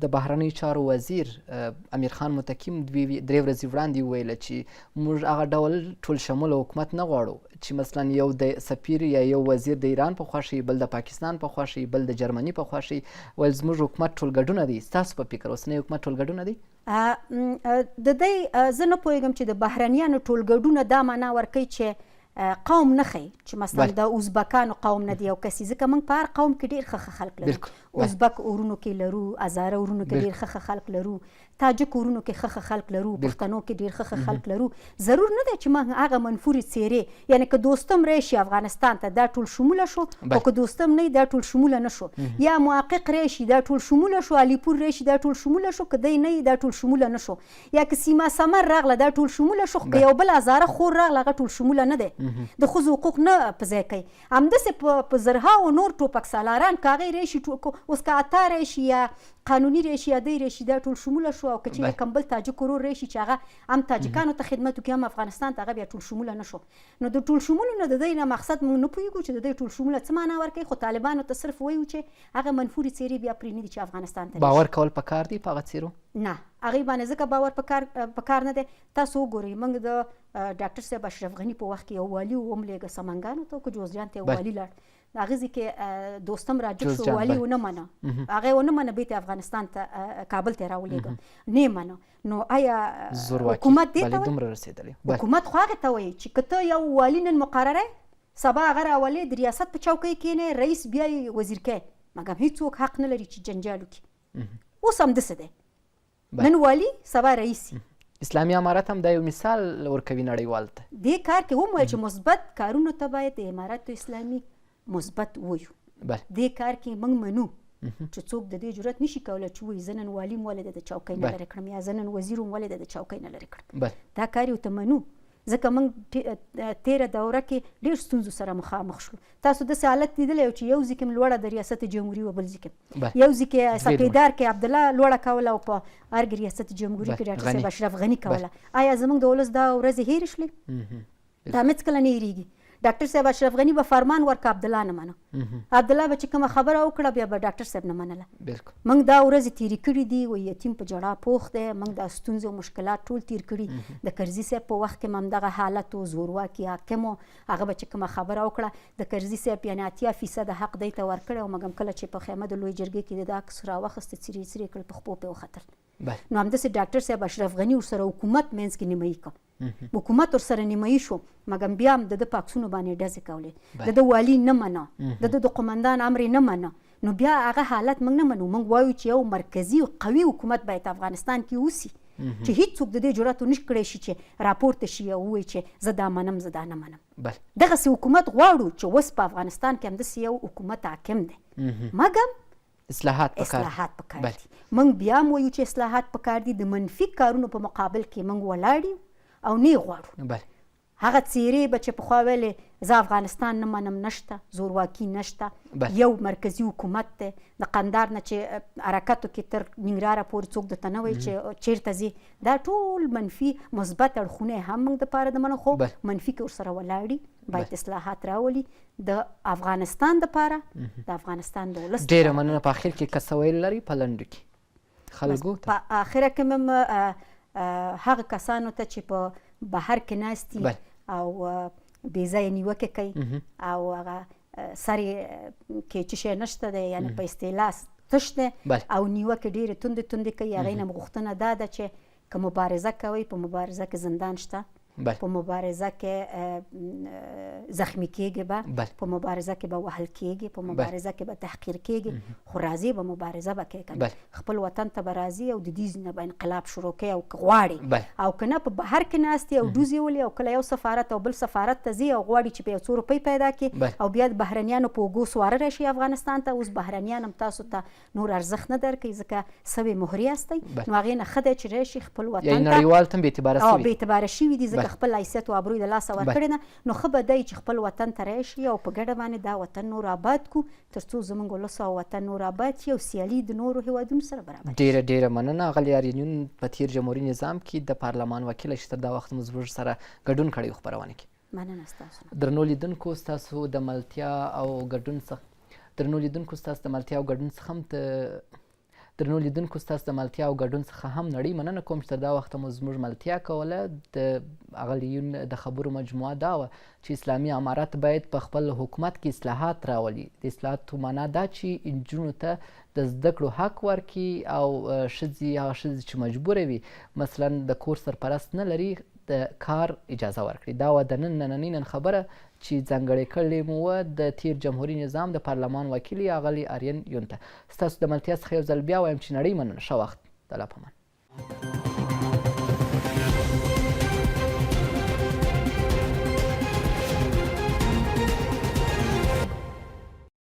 د بهرنیو چارو وزیر امیر خان متکي 3 ورځې وړاندې وویله چې موږ هغه ډول ټول شموله حکومت نه غواړو چې مثلا یو د سفیر یا یو وزیر د ایران په خوښه وي، بل د پاکستان په خوښه وي، بل د جرمني په خوښه وي. ویل زموږ حکومت ټول ګډونه دی. ستاسو په فکر اوسنی حکومت ټول ګډونه دی؟ د دې زه نه پوهېږم چې د بهرنیانو ټولګډونه دا معنا ورکوي چې قوم نه ښیي چې مثلا د ازبکانو قوم نه دی او کسي، ځکه موږ په هر قوم کې ډېر ښه خلک لرو. ازبک ورونو کې لرو، هزاره ورونو کې ډېر ښه خلک لرو، تاجک ورونو کې ښه خلک لرو، پښتنو کې ډېر ښه خلک لرو. ضرور نه دی چې موږ هغه منفورې څیرې، یعنې که دوستم راشي افغانستان ته دا ټول شموله شو، خو که دوستم نه دا ټول شموله نه شو. یا محقق راشي دا ټول شموله شو، علیپور راشي دا ټول شموله شو، که دی نه دا ټول شموله نه شو. یا که سیما سمر راغله دا ټول شموله شو، که یو بل هزاره خور راغله هغه ټول شموله نه دی. د ښځو حقوق نه په ځای کوي. همداسې په زرهاو نور ټوپک سالاران که هغې راشي، اوس که عطا راشي یا قانوني راشي یا دی راشي دا ټول شموله شو. او که چېرې کوم بل تاجک ورور راشي چې هغه هم تاجکانو ته خدمت وکړي هم افغانستان ته، هغه بیا ټول شموله نه شو. نو د ټول شمولو نه د دی نه مقصد موږ نه پوهېږو چې د دی ټول شموله څه معنا ورکوي، خو طالبانو ته صرف وایو چې هغه منفورې څیرې بیا پرې نه دي چې افغانستان ته باور کول پکار دی په هغه څیرو؟ نه، هغې باندې ځکه باور پکار نه دی. تاسو وګورئ موږ د ډاکټر صاحب اشرف غني په وخت کې یو والي وملېږه سمنګانو ته، که جوزجان ته یو والي لاړ، هغه ځای کې دوستم راجب شو، والي ونه منه، هغه ونه منه بیرته افغانستان ته کابل ته راولېږه، نه منه. نو آیا حکومت دې ته وایي؟ حکومت خو هغې ته وایي چې که ته یو والي نن مقرره سبا هغه راولې د ریاست په چوکۍ کښېنې، رئیس بیا یې وزیر کوي، مګر هېڅوک حق نه لري چې جنجال وکړي. اوس همداسې دی، نن والي سبا رئیس. اسلامي امارت هم دا یو مثال ورکوي نړیوال ته. دې کار کې ومویل چې مثبت کارونو ته باید د امارت اسلامي مثبت وایو. دې کار کې موږ منو چې څوک د دې جرأت نشي کولی چې وایي زه نن والي م ولې د چوکۍ نه لرې کړم، یا زه نن وزیر م ولې د چوکۍ نه لرې کړم. دا کار یې ورته منو، ځکه موږ تیره دوره کې ډېر ستونزو سره مخامخ شو. تاسو داسې حالت لیدلی چې یو ځای کې لوړه د ریاست جمهوري و، بل ځای کې یو ځای کې سپیدار کې عبدالله لوړه کوله او په ارګ ریاست جمهوري کې ډاکټر صاحب اشرف غني کوله. آیا زموږ د ولس دا ورځې هېرې شلې؟ دا مې هېڅکله نه هېرېږي. ډاکټر صاحب اشرف غني به فرمان ورکړه، عبدالله نه منه. عبدالله به چې کومه خبره وکړه بیا به ډاکټر صاحب نه منله. موږ دا ورځې تېرې کړي دي، و یتیم په ژړا پوخ دی. موږ دا ستونزې او مشکلات ټول تېر کړي. د کرزي صاحب په وخت کې هم همدغه حالت و، زورواکي حاکم و، هغه به چې کومه خبره وکړه د کرزي صاحب یعنې 80% حق دی ته ورکړی و، مګر کله چې په خیمه د لوی جرګې کې د ده عکس راواخیسته، څیرې څیرې کړل، په خپو پې وختل. نو همداسې ډاکټر صاحب اشرف غني ورسره حکومت منځ کې نیمایي کړ. حکومت ورسره نیمایي شو، مګر بیا هم د ده په عکسونو باندې ډزې کولې، د ده والي نه منه، د ده د قمندان امر یې نه منه. نو بیا هغه حالت موږ نه منو. موږ وایو چې یو مرکزي او قوي حکومت باید افغانستان کې اوسي، چې هیڅوک د دې جرأت ونه کړی شي چې راپورته شي او ووایي چې زه دا منم زه دا نه منم. دغسې حکومت غواړو چې اوس په افغانستان کې همداسې یو حکومت حاکم دی، مګر اصلاحات پکار دي. موږ بیا هم وایو چې اصلاحات پکار دي. د منفي کارونو په مقابل کې موږ ولاړ یو او نه غواړو. هغه څیرې به چې پخوا ویلې زه افغانستان نه منم، نشته، زورواکي نشته، یو مرکزي حکومت دی. د قندار نه چې حرکتو کې تر ننګرهاره پورې څوک درته نه وایي چې چیرته ځي. دا ټول منفي مثبت اړخونه هم موږ دپاره د منو، خو منفي کې ورسره ولاړي. باید اصلاحات راولي د افغانستان دپاره، د افغانستان د ولس. ډېره مننه. په اخر کې که څه ویل لري په لنډو کې خلکو ته؟ په اخره کې هم هغه کسانو ته چې په بهر کې ناست دي او بې ځایه نیوکې کوي او هغه سر یې کې څه شی نشته دی، یعنې په اصطلاح تش دی او نیوکې ډېرې تندې تندې کوي. هغې نه غوښتنه دا ده چې که مبارزه کوئ، په مبارزه کې زندان شته، په مبارزه کې زخمی کېږي، به په مبارزه کې به وهل کېږي، په مبارزه کې به تحقیر کېږي، خو راځي به مبارزه به کوي که نه، خپل وطن ته به راځي او د دې نه به انقلاب شروع کوي. او که غواړي او که نه په بهر کې ناست او ډوز یې ولي او کله یو سفارت او بل سفارت ته ځي او غواړي چې په یو څو روپۍ پیدا کړي او بیا د بهرنیانو په اوږو سواره راشي افغانستان ته. اوس بهرنیان هم تاسو ته نور ارزښت نه درکوي ځکه سوې مهرې هستئ. نو هغې نه ښه دی چې راشي خپل وطن ته. نړیوال ته هم بې اعتباره شوي دي ځکه خپل حیثیت او ابروی د لاسه ورکړې نه. نو ښه به دی چې خپل وطن ته راشي او په ګډه باندې دا وطن نور آباد کړو تر څو زموږ ولس او وطن نور آباد شي او سیالي د نورو هېوادونو سره برابر شي. ډېره مننه. اغلې آریون په تیر جمهوري نظام کې د پارلمان وکیله چې تر دا وخت مو زموږ سره ګډون کړی و خپرونه کې. مننه ستاسو. درنو لیدونکو ستاسو د ملتیا او ګډون څخه درنو لیدونکو ستاسو د ملتیا او ګډون څخه هم نړۍ مننه کوم چې تر دا وخته مو زموږ ملتیا کوله. د اغلیون د خبرو مجموعه دا وه چې اسلامي امارت باید په خپل حکومت کې اصلاحات راولي. د اصلاحاتو معنا دا چې نجونو ته د زده کړو حق ورکړي او ښځې هغه ښځې چې مجبوره وي مثلا د کور سرپرست نه لري د کار اجازه ورکړي. دا وه د نننۍ خبره چې ځانګړې کړې مو وه د تیر جمهوري نظام د پارلمان وکیل اغلې آرین یون ته. ستاسو د ملتیا څخه یو ځل بیا وایم چې نړۍ مننه. ښه وخت. د الله په امان.